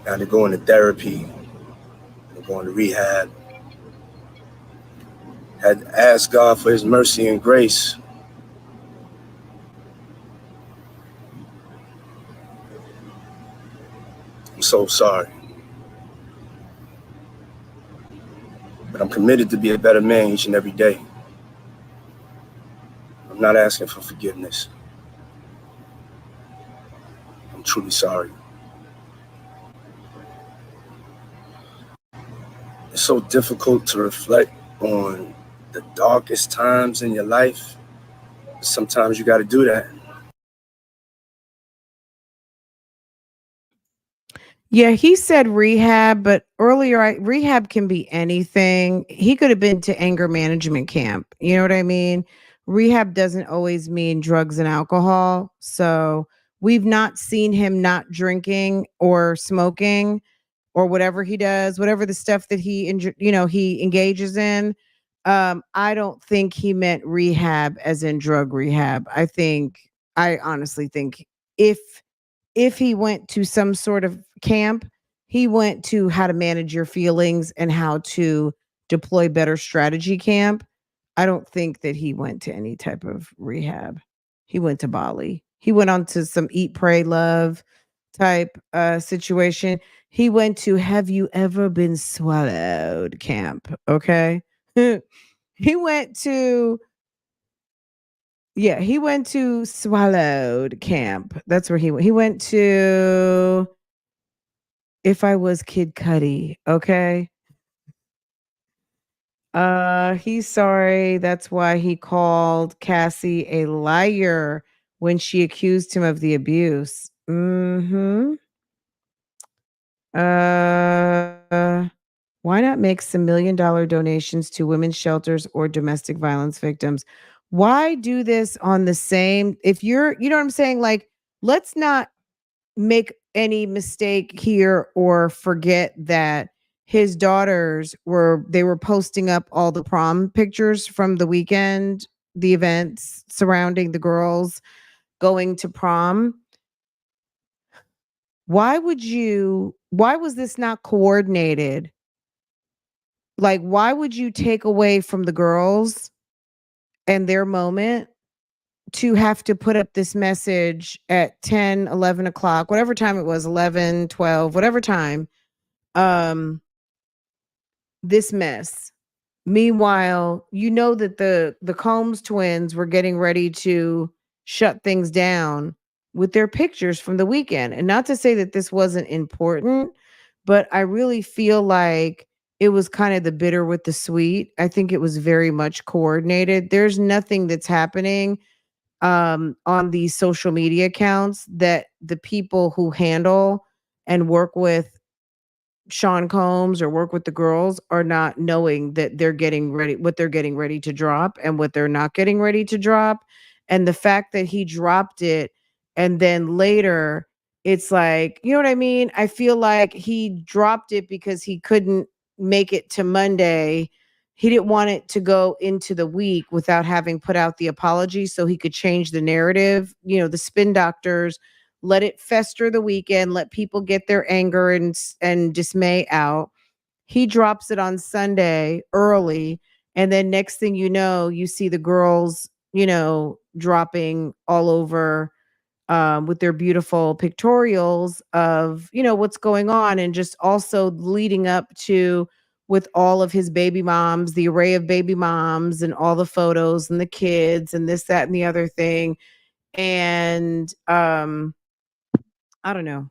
they're going to therapy. They're going to rehab. Had asked God for his mercy and grace. I'm so sorry. But I'm committed to be a better man each and every day. I'm not asking for forgiveness. I'm truly sorry. It's so difficult to reflect on the darkest times in your life. Sometimes you got to do that. Yeah, he said rehab, but earlier, rehab can be anything. He could have been to anger management camp. You know what I mean? rehab doesn't always mean drugs and alcohol. So we've not seen him not drinking or smoking or whatever he does, whatever the stuff that he engages in. I don't think he meant rehab as in drug rehab. I honestly think if if he went to some sort of camp, he went to how to manage your feelings and how to deploy better strategy camp. I don't think that he went to any type of rehab. He went to Bali. He went on to some eat, pray, love type situation. He went to have you ever been swallowed camp. Okay. he went to he went to swallowed camp. That's where he went. He went to If I Was Kid Cudi. Okay. He's sorry. That's why he called Cassie a liar when she accused him of the abuse. Mm-hmm. Why not make some $1 million donations to women's shelters or domestic violence victims? Why do this on the same? If you're, you know what I'm saying? Like, let's not make any mistake here or forget that his daughters were posting up all the prom pictures from the weekend, the events surrounding the girls going to prom. Why was this not coordinated? Like, why would you take away from the girls and their moment to have to put up this message at 10, 11 o'clock, whatever time it was, 11, 12, whatever time, this mess. Meanwhile, you know that the Combs twins were getting ready to shut things down with their pictures from the weekend. And not to say that this wasn't important, but I really feel like it was kind of the bitter with the sweet. I think it was very much coordinated. There's nothing that's happening on these social media accounts that the people who handle and work with Sean Combs or work with the girls are not knowing that they're getting ready, what they're getting ready to drop and what they're not getting ready to drop. And the fact that he dropped it and then later it's like, you know what I mean? I feel like he dropped it because he couldn't make it to Monday. He didn't want it to go into the week without having put out the apology so he could change the narrative. You know, the spin doctors let it fester the weekend, let people get their anger and dismay out. He drops it on Sunday early, and then next thing you know, you see the girls, dropping all over with their beautiful pictorials of, what's going on, and just also leading up to with all of his baby moms, the array of baby moms and all the photos and the kids and this, that, and the other thing. And I don't know.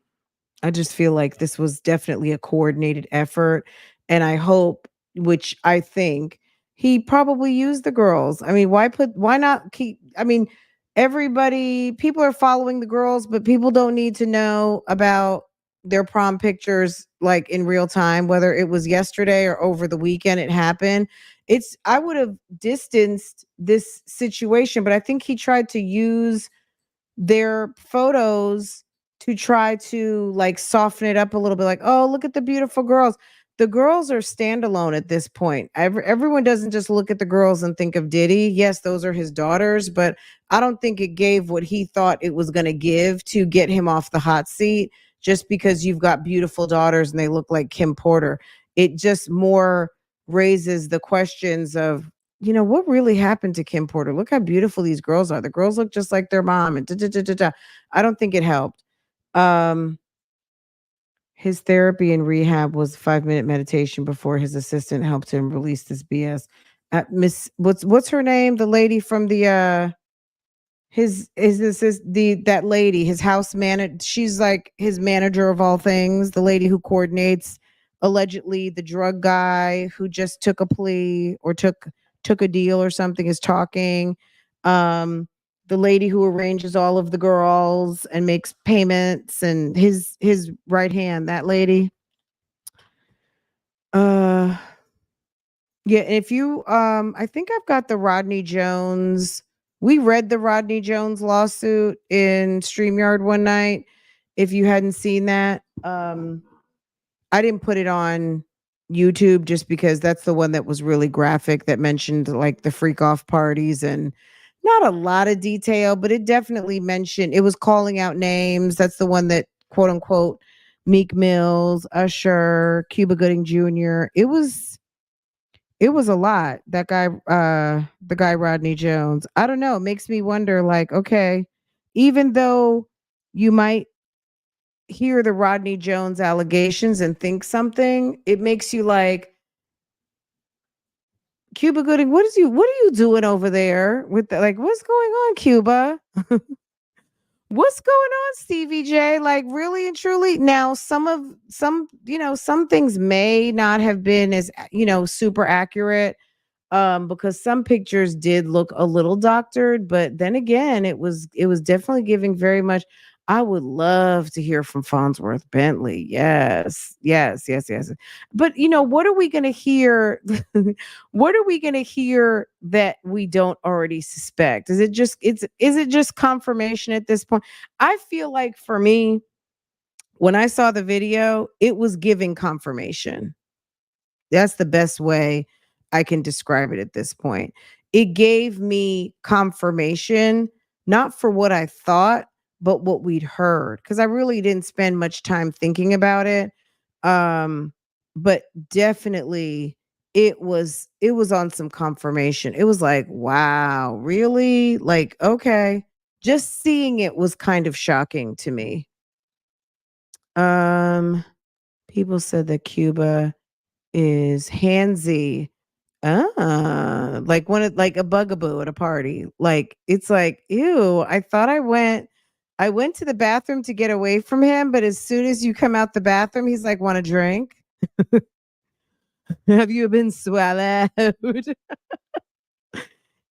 I just feel like this was definitely a coordinated effort. And I hope, which I think, he probably used the girls. I mean, why not keep, I mean, people are following the girls, but people don't need to know about their prom pictures like in real time, whether it was yesterday or over the weekend it happened. I would have distanced this situation, but I think he tried to use their photos to try to like soften it up a little bit, like, oh, look at the beautiful girls. The girls are standalone at this point. Everyone doesn't just look at the girls and think of Diddy. Yes, those are his daughters, but I don't think it gave what he thought it was going to give to get him off the hot seat just because you've got beautiful daughters and they look like Kim Porter. It just more raises the questions of, what really happened to Kim Porter? Look how beautiful these girls are. The girls look just like their mom. And I don't think it helped. His therapy and rehab was a 5-minute meditation before his assistant helped him release this BS. Miss, what's her name? The lady from the that lady, his house manager. She's like his manager of all things. The lady who coordinates allegedly the drug guy who just took a plea or took a deal or something is talking. The lady who arranges all of the girls and makes payments, and his right hand, that lady. Yeah, if you I think I've got the Rodney Jones We read the Rodney Jones lawsuit in StreamYard one night. If you hadn't seen that, I didn't put it on YouTube just because that's the one that was really graphic, that mentioned like the freak off parties and not a lot of detail, but it definitely mentioned, it was calling out names. That's the one that quote unquote Meek Mills, Usher, Cuba Gooding Jr. It was a lot. That guy, the guy Rodney Jones. I don't know. It makes me wonder, like, okay, even though you might hear the Rodney Jones allegations and think something, it makes you like, Cuba Gooding, what are you doing over there with the, like, what's going on, Cuba? What's going on, Stevie J? Like, really and truly. Now, some things may not have been as, super accurate, because some pictures did look a little doctored, but then again, it was definitely giving very much. I would love to hear from Farnsworth Bentley. Yes, yes, yes, yes. But what are we going to hear? What are we going to hear that we don't already suspect? Is it just confirmation at this point? I feel like for me, when I saw the video, it was giving confirmation. That's the best way I can describe it at this point. It gave me confirmation, not for what I thought, but what we'd heard. Because I really didn't spend much time thinking about it. But definitely it was on some confirmation. It was like, wow, really? Like, okay. Just seeing it was kind of shocking to me. Um, People said that Cuba is handsy. Like a bugaboo at a party. Like, it's like, ew, I went to the bathroom to get away from him, but as soon as you come out the bathroom, he's like, want a drink? Have you been swallowed?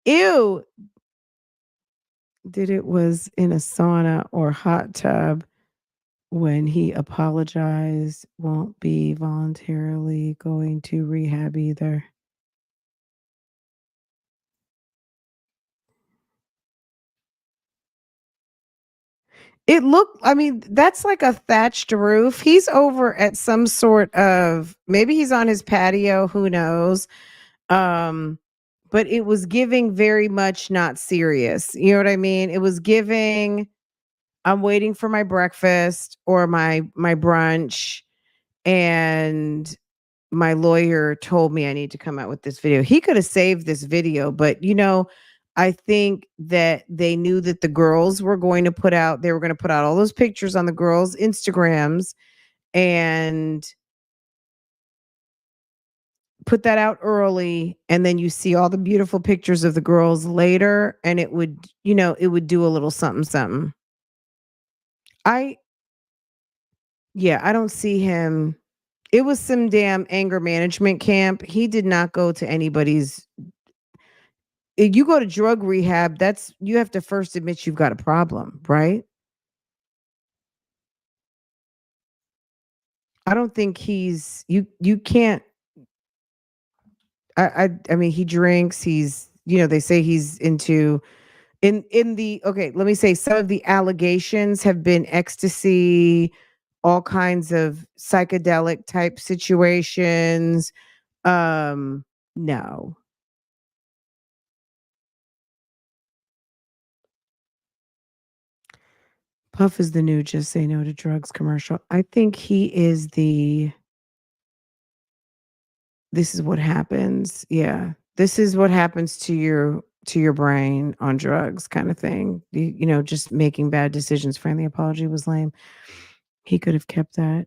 Ew. Did it was in a sauna or hot tub when he apologized, won't be voluntarily going to rehab either. I mean, that's like a thatched roof. He's over at some sort of, maybe he's on his patio, who knows? Um, but it was giving very much not serious. You know what I mean? It was giving, I'm waiting for my breakfast or my brunch, and my lawyer told me I need to come out with this video. He could have saved this video, but I think that they knew that the girls were going to they were going to put out all those pictures on the girls' Instagrams and put that out early. And then you see all the beautiful pictures of the girls later, and it would do a little something, something. I, yeah, I don't see him. It was some damn anger management camp. He did not go to anybody's. If you go to drug rehab, you have to first admit you've got a problem, right? I don't think you can't. I mean, he drinks. They say he's into in the okay. Let me say some of the allegations have been ecstasy, all kinds of psychedelic type situations. No. Puff is the new "Just Say No to Drugs" commercial. I think he is the this is what happens. Yeah. This is what happens to your brain on drugs kind of thing. Just making bad decisions. Friendly apology was lame. He could have kept that.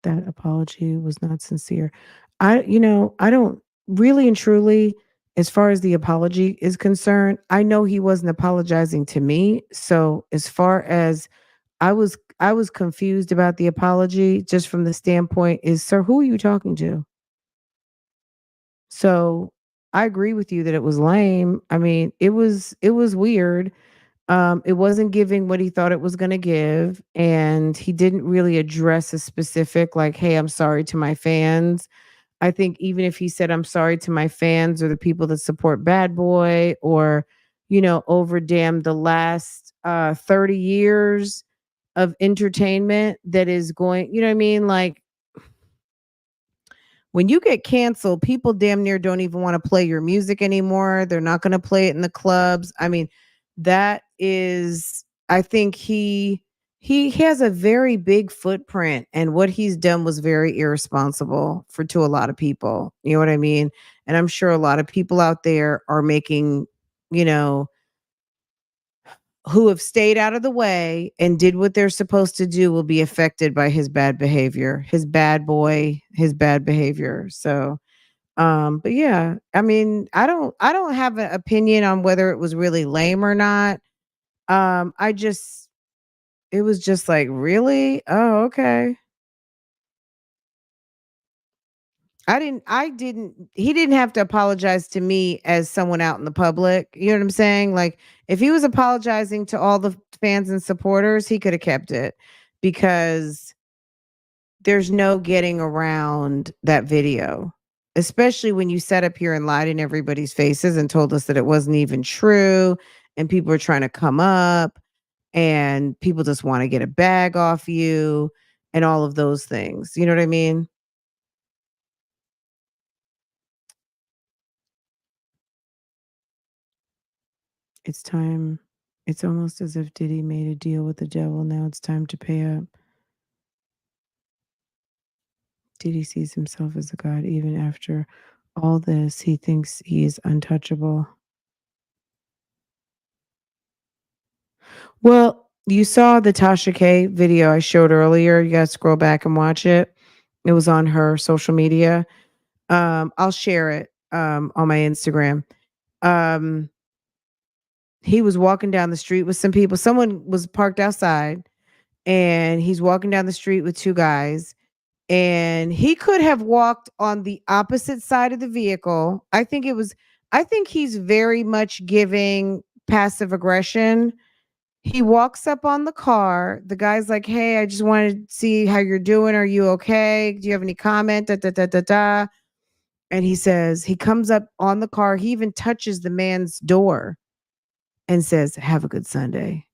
That apology was not sincere. I don't really and truly, as far as the apology is concerned, I know he wasn't apologizing to me. So as far as I was confused about the apology, just from the standpoint is, sir, who are you talking to? So I agree with you that it was lame. I mean, it was weird. It wasn't giving what he thought it was going to give, and he didn't really address a specific, like, "Hey, I'm sorry to my fans." I think even if he said, "I'm sorry to my fans or the people that support Bad Boy," or over damn the last 30 years of entertainment that is going, you know what I mean? Like when you get canceled, people damn near don't even want to play your music anymore. They're not going to play it in the clubs. I mean, that is, I think he has a very big footprint, and what he's done was very irresponsible for to a lot of people. You know what I mean? And I'm sure a lot of people out there are making, you know, who have stayed out of the way and did what they're supposed to do will be affected by his bad behavior, his bad behavior. So, but yeah, I mean, I don't have an opinion on whether it was really lame or not. I just, it was just like, really? Oh, okay. He didn't have to apologize to me as someone out in the public. You know what I'm saying? Like, if he was apologizing to all the fans and supporters, he could have kept it because there's no getting around that video, especially when you sat up here and lied in everybody's faces and told us that it wasn't even true and people are trying to come up and people just want to get a bag off you and all of those things. You know what I mean? It's time. It's almost as if Diddy made a deal with the devil. Now it's time to pay up. Diddy sees himself as a god. Even after all this, he thinks he is untouchable. Well, you saw the Tasha K video I showed earlier. You guys scroll back and watch it. It was on her social media. I'll share it on my Instagram. Um, he was walking down the street with some people. Someone was parked outside and he's walking down the street with two guys. And he could have walked on the opposite side of the vehicle. I think he's very much giving passive aggression. He walks up on the car. The guy's like, "Hey, I just wanted to see how you're doing. Are you okay? Do you have any comment?" Da, da, da, da, da. And he comes up on the car. He even touches the man's door and says, "Have a good Sunday."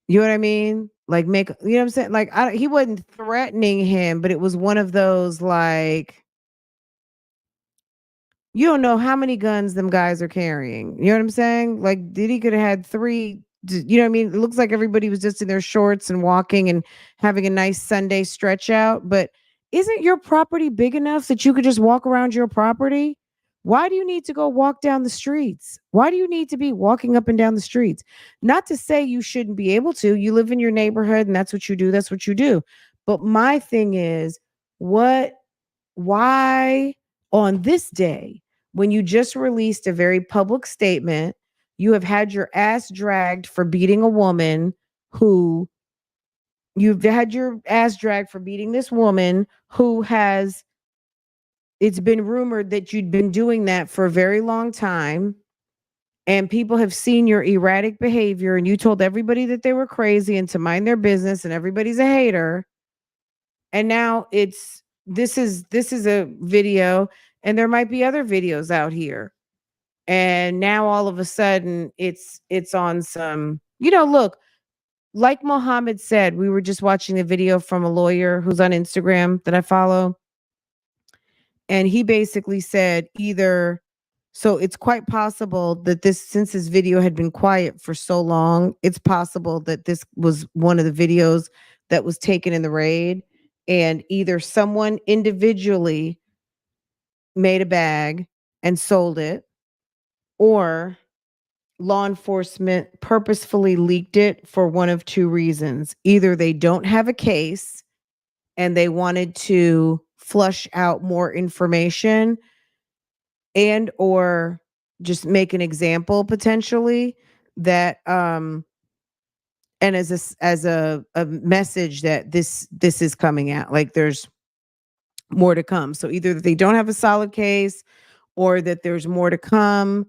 You know what I mean? Like you know what I'm saying? Like he wasn't threatening him, but it was one of those like you don't know how many guns them guys are carrying. You know what I'm saying? Like Diddy could have had three. You know what I mean? It looks like everybody was just in their shorts and walking and having a nice Sunday stretch out. But isn't your property big enough that you could just walk around your property? Why do you need to go walk down the streets? Why do you need to be walking up and down the streets? Not to say you shouldn't be able to. You live in your neighborhood and that's what you do. That's what you do. But my thing is, why on this day, when you just released a very public statement, you have had your ass dragged for beating a woman who you've had your ass dragged for beating this woman who has it's been rumored that you'd been doing that for a very long time and people have seen your erratic behavior and you told everybody that they were crazy and to mind their business and everybody's a hater. And now this is a video and there might be other videos out here. And now all of a sudden it's on some, look, like Mohammed said, we were just watching a video from a lawyer who's on Instagram that I follow. And he basically said so it's quite possible that since this video had been quiet for so long, it's possible that this was one of the videos that was taken in the raid. And either someone individually made a bag and sold it, or law enforcement purposefully leaked it for one of two reasons. Either they don't have a case and they wanted to flush out more information and or just make an example potentially that and as a message that this is coming out, like there's more to come. So either they don't have a solid case or that there's more to come,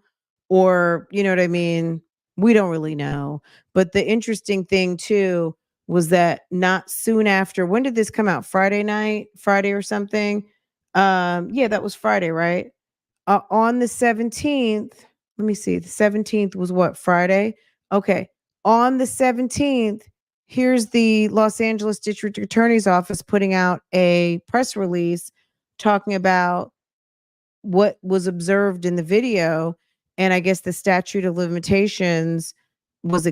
or you know what I mean? We don't really know. But the interesting thing too was that not soon after, when did this come out? Friday or something? Yeah, that was Friday, right? On the 17th, let me see. The 17th was what, Friday? Okay. On the 17th, here's the Los Angeles District Attorney's Office putting out a press release talking about what was observed in the video. And I guess the statute of limitations was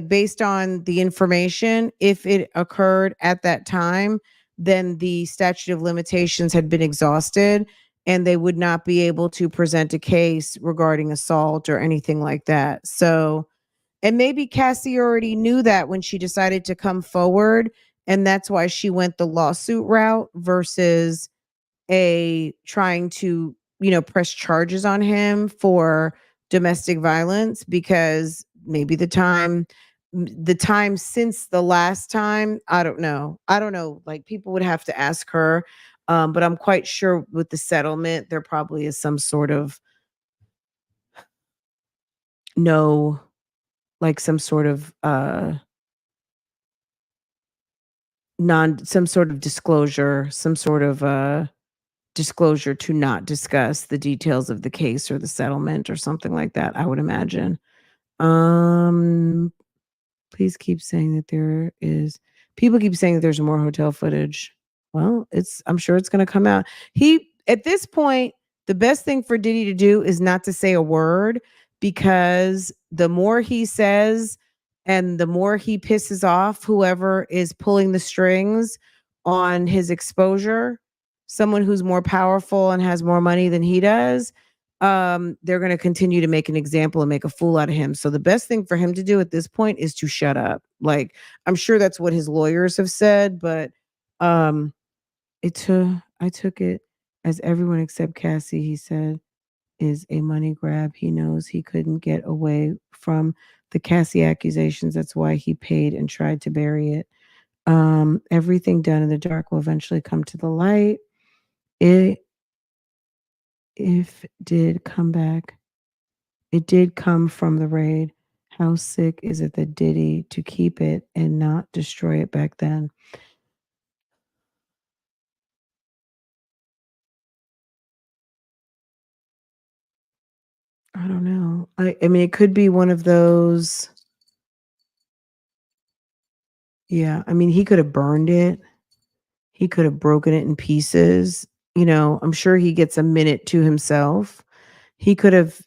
based on the information, if it occurred at that time, then the statute of limitations had been exhausted and they would not be able to present a case regarding assault or anything like that. So, and maybe Cassie already knew that when she decided to come forward, and that's why she went the lawsuit route versus trying to, press charges on him for domestic violence, because maybe the time since the last time, I don't know, like, people would have to ask her. But I'm quite sure with the settlement there probably is some sort of no like some sort of some sort of disclosure to not discuss the details of the case or the settlement or something like that, I would imagine. Um, Please keep saying that people keep saying that there's more hotel footage. Well, I'm sure it's going to come out. At this point, the best thing for Diddy to do is not to say a word, because the more he says and the more he pisses off whoever is pulling the strings on his exposure, someone who's more powerful and has more money than he does, they're going to continue to make an example and make a fool out of him. So the best thing for him to do at this point is to shut up. Like, I'm sure that's what his lawyers have said, but um I took it as everyone except Cassie, he said, is a money grab. He knows he couldn't get away from the Cassie accusations. That's why he paid and tried to bury it. Everything done in the dark will eventually come to the light. It if did come back. It did come from the raid. How sick is it that Diddy to keep it and not destroy it back then? I don't know. I mean, it could be one of those. Yeah, I mean, he could have burned it. He could have broken it in pieces. I'm sure he gets a minute to himself. He could have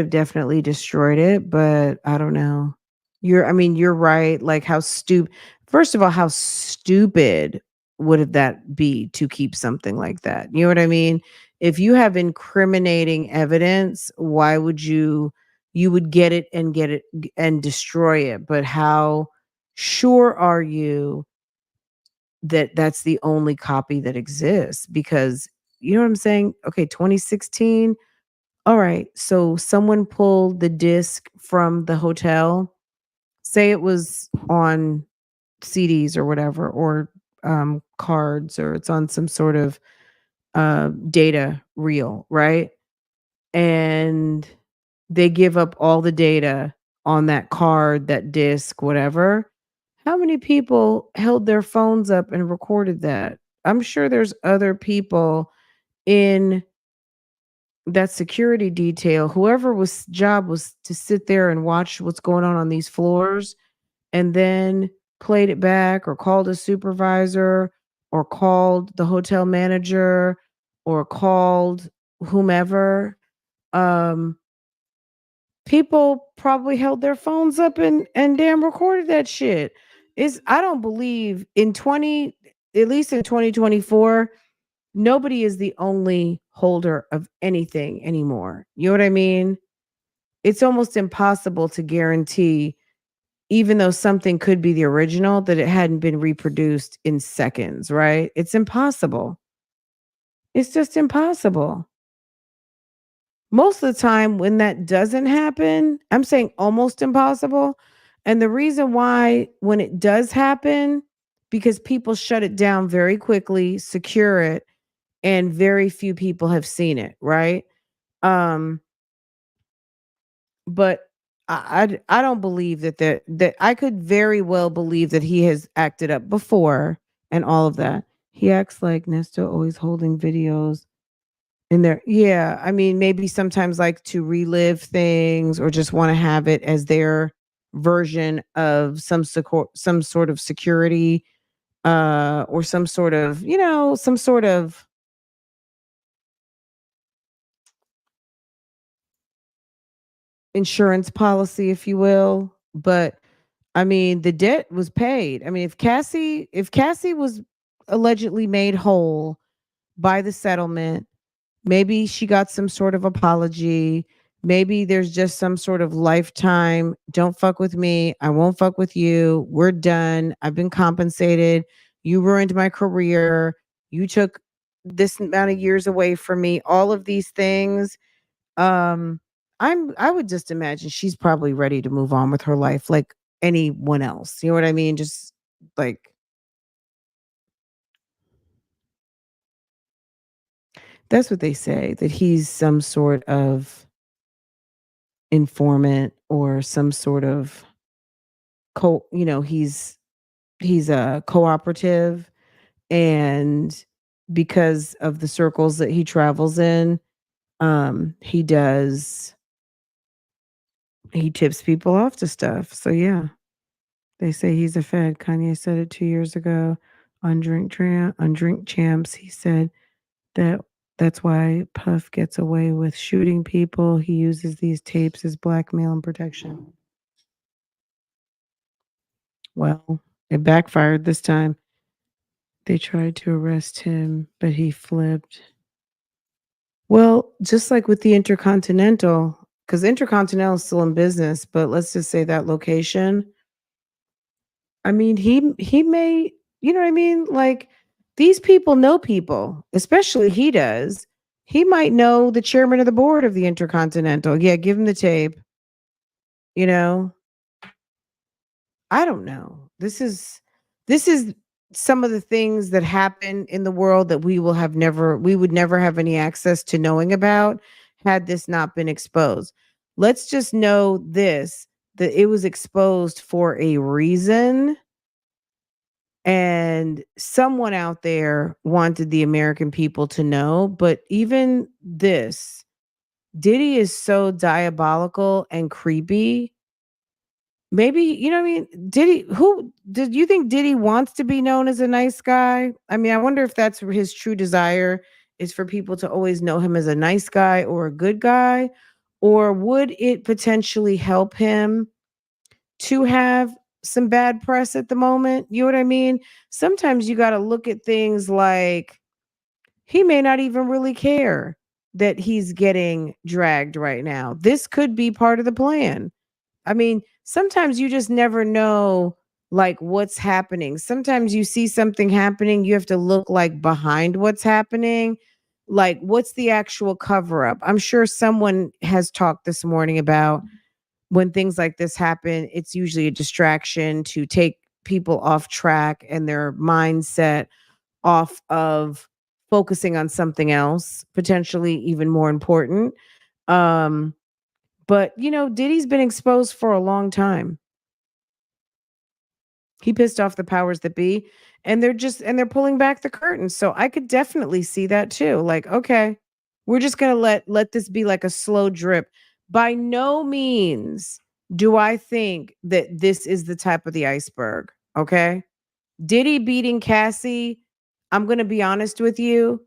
definitely destroyed it, but I don't know. You're right. Like, how stupid. First of all, how stupid would that be to keep something like that? You know what I mean? If you have incriminating evidence, why would you would get it and destroy it? But how sure are you that that's the only copy that exists? Because you know what I'm saying? Okay, 2016. All right. So someone pulled the disc from the hotel. Say it was on CDs or whatever, or cards, or it's on some sort of data reel, right? And they give up all the data on that card, that disc, whatever. How many people held their phones up and recorded that? I'm sure there's other people in that security detail, whoever was job was to sit there and watch what's going on these floors, and then played it back or called a supervisor or called the hotel manager or called whomever. um People probably held their phones up and damn recorded that shit. I don't believe at least in 2024, nobody is the only holder of anything anymore. You know what I mean? It's almost impossible to guarantee, even though something could be the original, that it hadn't been reproduced in seconds, right? It's impossible. It's just impossible. Most of the time when that doesn't happen, I'm saying almost impossible. And the reason why, when it does happen, because people shut it down very quickly, secure it, and very few people have seen it, right? Um, but I don't believe that I could very well believe that he has acted up before and all of that. He acts like Nesto always holding videos in there. Yeah, I mean, maybe sometimes like to relive things or just want to have it as their version of some sort of security, or some sort of, some sort of insurance policy, if you will. But I mean, the debt was paid. I mean, if Cassie was allegedly made whole by the settlement, maybe she got some sort of apology. Maybe there's just some sort of lifetime, don't fuck with me. I won't fuck with you. We're done. I've been compensated. You ruined my career. You took this amount of years away from me. All of these things. Um, I would just imagine she's probably ready to move on with her life like anyone else. You know what I mean? Just like that's what they say, that he's some sort of informant or some sort of he's a cooperative, and because of the circles that he travels in, he does he tips people off to stuff. So yeah, they say he's a Fed. Kanye said it 2 years ago on Drink Champs. He said that that's why Puff gets away with shooting people. He uses these tapes as blackmail and protection. Well, it backfired this time. They tried to arrest him, but he flipped. Well, just like with the Intercontinental, because Intercontinental is still in business, but let's just say that location. I mean, he may, you know what I mean? Like these people know people, especially he does. He might know the chairman of the board of the Intercontinental. Yeah, give him the tape. You know, I don't know. This is some of the things that happen in the world that we would never have any access to knowing about had this not been exposed. Let's just know this, that it was exposed for a reason, and someone out there wanted the American people to know. But even this, Diddy is so diabolical and creepy. Maybe, you know what I mean? Who did you think Diddy wants to be known as a nice guy? I mean, I wonder if that's his true desire, is for people to always know him as a nice guy or a good guy, or would it potentially help him to have some bad press at the moment? You know what I mean? Sometimes you got to look at things like he may not even really care that he's getting dragged right now. This could be part of the plan. I mean, sometimes you just never know like what's happening. Sometimes you see something happening, you have to look like behind what's happening. Like what's the actual cover up? I'm sure someone has talked this morning about when things like this happen, it's usually a distraction to take people off track and their mindset off of focusing on something else, potentially even more important. Um, but Diddy's been exposed for a long time. He pissed off the powers that be, and they're pulling back the curtain. So I could definitely see that too. Like, okay, we're just gonna let this be like a slow drip. By no means do I think that this is the type of the iceberg. Okay. Diddy beating Cassie, I'm gonna be honest with you.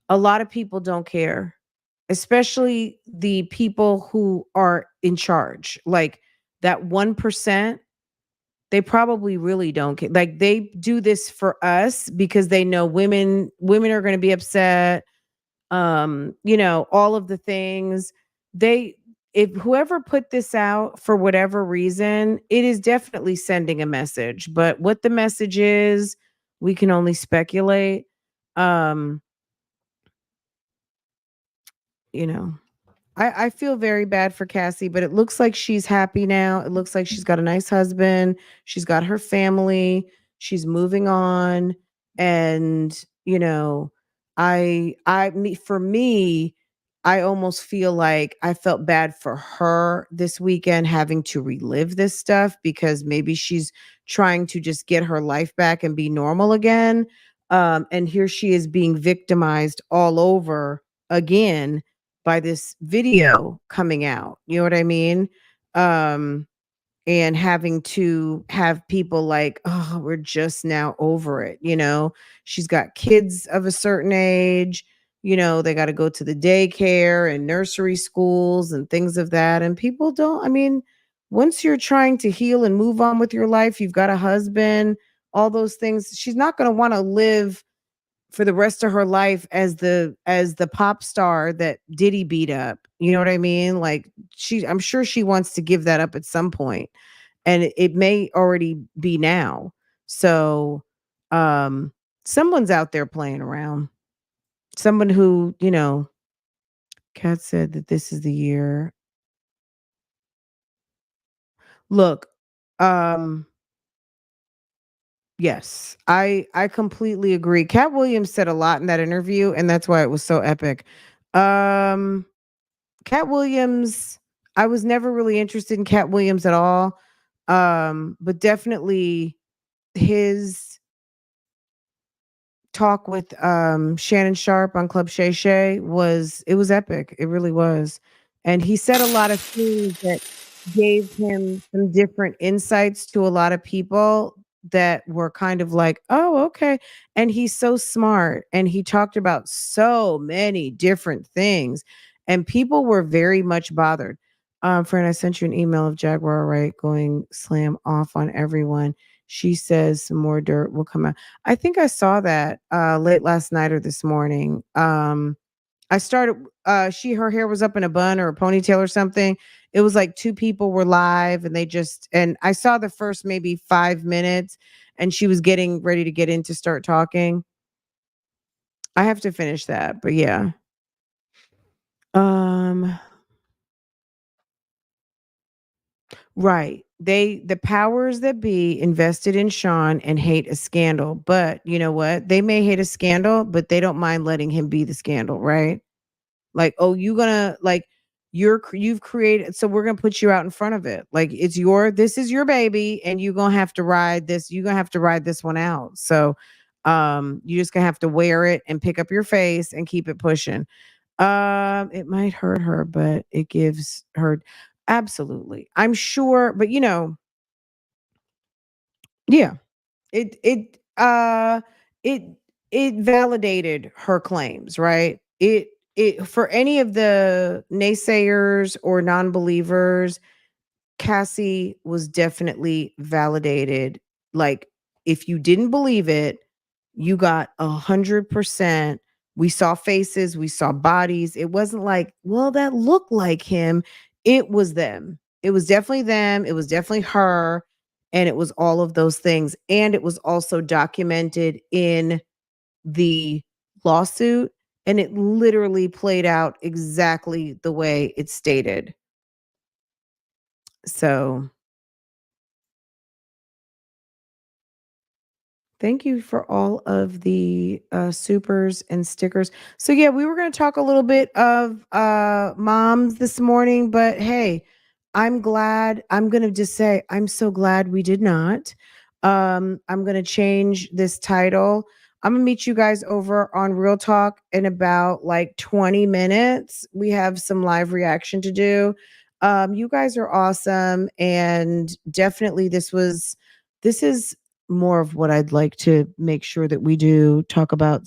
A lot of people don't care, especially the people who are in charge. Like that 1%, they probably really don't care. Like they do this for us because they know women are going to be upset. All of the things. They if whoever put this out for whatever reason, it is definitely sending a message. But what the message is, we can only speculate. Um, you know. I feel very bad for Cassie, but it looks like she's happy now. It looks like she's got a nice husband. She's got her family. She's moving on. And, for me, I almost feel like I felt bad for her this weekend having to relive this stuff because maybe she's trying to just get her life back and be normal again. And here she is being victimized all over again by this video coming out. You know what I mean? Um, and having to have people like, oh, we're just now over it. She's got kids of a certain age. They got to go to the daycare and nursery schools and things of that. And people don't, I mean, once you're trying to heal and move on with your life, you've got a husband, all those things. She's not going to want to live for the rest of her life as the pop star that Diddy beat up. You know what I mean? Like I'm sure she wants to give that up at some point, and it may already be now. So someone's out there playing around. Someone who, Kat said that this is the year. Look, um yes, I completely agree. Cat Williams said a lot in that interview, and that's why it was so epic. Um Cat Williams, I was never really interested in Cat Williams at all. But definitely his talk with Shannon Sharp on Club Shay Shay was epic. It really was. And he said a lot of things that gave him some different insights to a lot of people that were kind of like, oh, okay. And he's so smart. And he talked about so many different things. And people were very much bothered. Friend, I sent you an email of Jaguar Wright going slam off on everyone. She says some more dirt will come out. I think I saw that late last night or this morning. I started her hair was up in a bun or a ponytail or something. It was like two people were live and I saw the first maybe 5 minutes and she was getting ready to get in to start talking. I have to finish that, but yeah. Right. The powers that be invested in Sean and hate a scandal. But you know what? They may hate a scandal, but they don't mind letting him be the scandal, right? Like, oh, you've created, so we're gonna put you out in front of it. Like this is your baby, and you're gonna have to ride this, one out. So you just gonna have to wear it and pick up your face and keep it pushing. It might hurt her, but it gives her absolutely. I'm sure, but yeah, it it it validated her claims, right? It for any of the naysayers or non-believers, Cassie was definitely validated. Like, if you didn't believe it, you got 100%. We saw faces, we saw bodies. It wasn't like, well, that looked like him. It was them. It was definitely them. It was definitely her. And it was all of those things. And it was also documented in the lawsuit. And it literally played out exactly the way it stated. So thank you for all of the supers and stickers. So yeah, we were going to talk a little bit of moms this morning, but hey, I'm glad. I'm going to just say I'm so glad we did not. I'm going to change this title. I'm going to meet you guys over on Real Talk in about like 20 minutes. We have some live reaction to do. You guys are awesome, and definitely this is more of what I'd like to make sure that we do. Talk about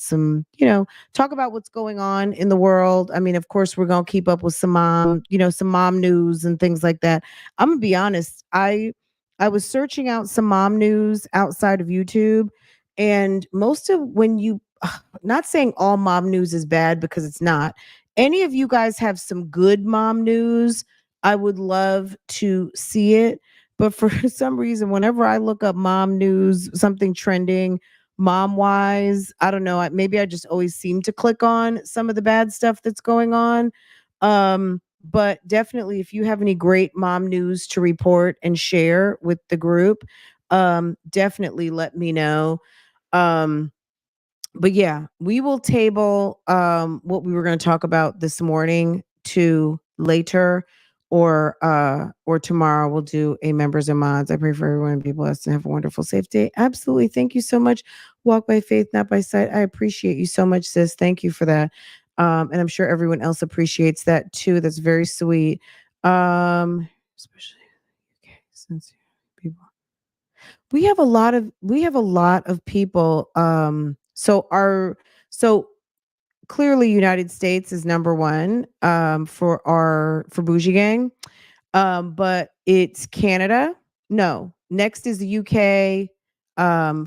talk about what's going on in the world. I mean, of course, we're going to keep up with some mom news and things like that. I'm going to be honest. I was searching out some mom news outside of YouTube, and most of not saying all mom news is bad, because it's not. Any of you guys have some good mom news, I would love to see it. But for some reason, whenever I look up mom news, something trending mom wise, I don't know. Maybe I just always seem to click on some of the bad stuff that's going on. But definitely, if you have any great mom news to report and share with the group, definitely let me know. But yeah, we will table what we were going to talk about this morning to later, or tomorrow we'll do a members and mods. I pray for everyone and be blessed and have a wonderful, safe day. Absolutely. Thank you so much. Walk by faith, not by sight. I appreciate you so much, sis. Thank you for that. And I'm sure everyone else appreciates that too. That's very sweet. Especially okay, since people we have a lot of people. So clearly United States is number one for Bougie Gang. But it's Canada. No, next is the UK,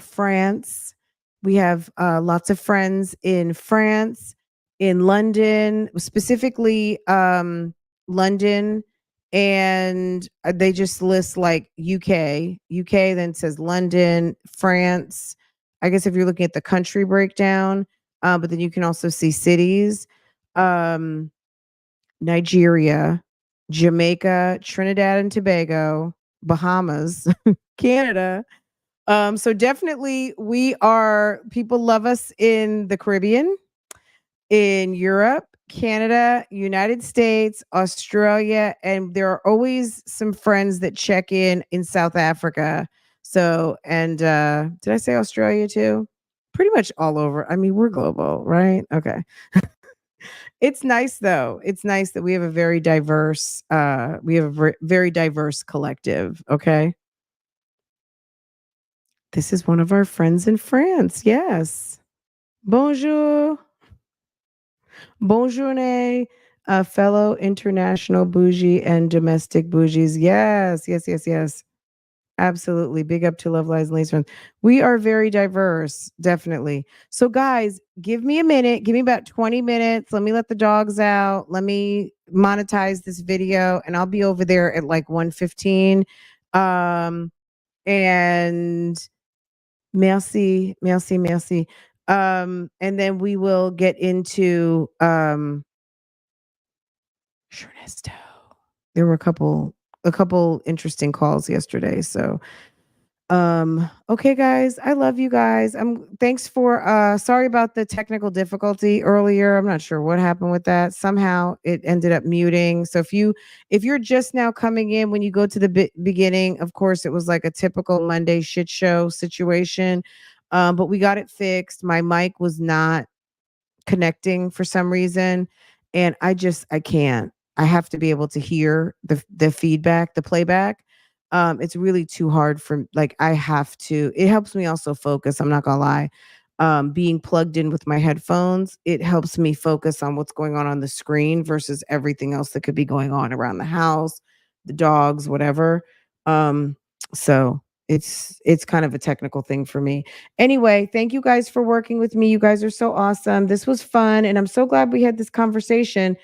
France. We have lots of friends in France, in London, specifically London, and they just list like UK, then says London, France. I guess if you're looking at the country breakdown, but then you can also see cities. Um, Nigeria, Jamaica, Trinidad and Tobago, Bahamas, Canada. So definitely people love us in the Caribbean, in Europe, Canada, United States, Australia, and there are always some friends that check in South Africa. So, and did I say Australia too? Pretty much all over. I mean, we're global, right? Okay. It's nice though. It's nice that we have a very diverse very diverse collective, okay? This is one of our friends in France. Yes. Bonjour. Bonjourne, fellow international bougie and domestic bougies. Yes, yes, yes, yes. Absolutely. Big up to Love Lies and Lace Runs. We are very diverse, definitely. So, guys, give me a minute. Give me about 20 minutes. Let me let the dogs out. Let me monetize this video, and I'll be over there at like 1:15. And merci, merci, merci. And then we will get into Ernesto. There were a couple interesting calls yesterday. So okay guys, I love you guys. Thanks for sorry about the technical difficulty earlier. I'm not sure what happened with that. Somehow it ended up muting. So if you're just now coming in, when you go to the beginning, of course it was like a typical Monday shit show situation. But we got it fixed. My mic was not connecting for some reason, and I can't. I have to be able to hear the feedback, the playback. It's really too hard for, like, I have to. It helps me also focus, I'm not gonna lie. Being plugged in with my headphones, it helps me focus on what's going on the screen versus everything else that could be going on around the house, the dogs, whatever. So it's kind of a technical thing for me. Anyway, thank you guys for working with me. You guys are so awesome. This was fun, and I'm so glad we had this conversation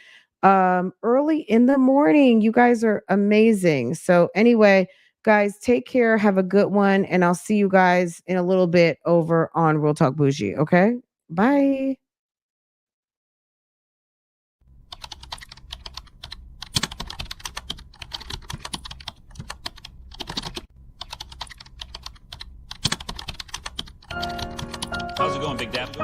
early in the morning. You guys are amazing. So anyway, guys, take care, have a good one, and I'll see you guys in a little bit over on Real Talk Bougie. Okay, bye. How's it going, Big Dap?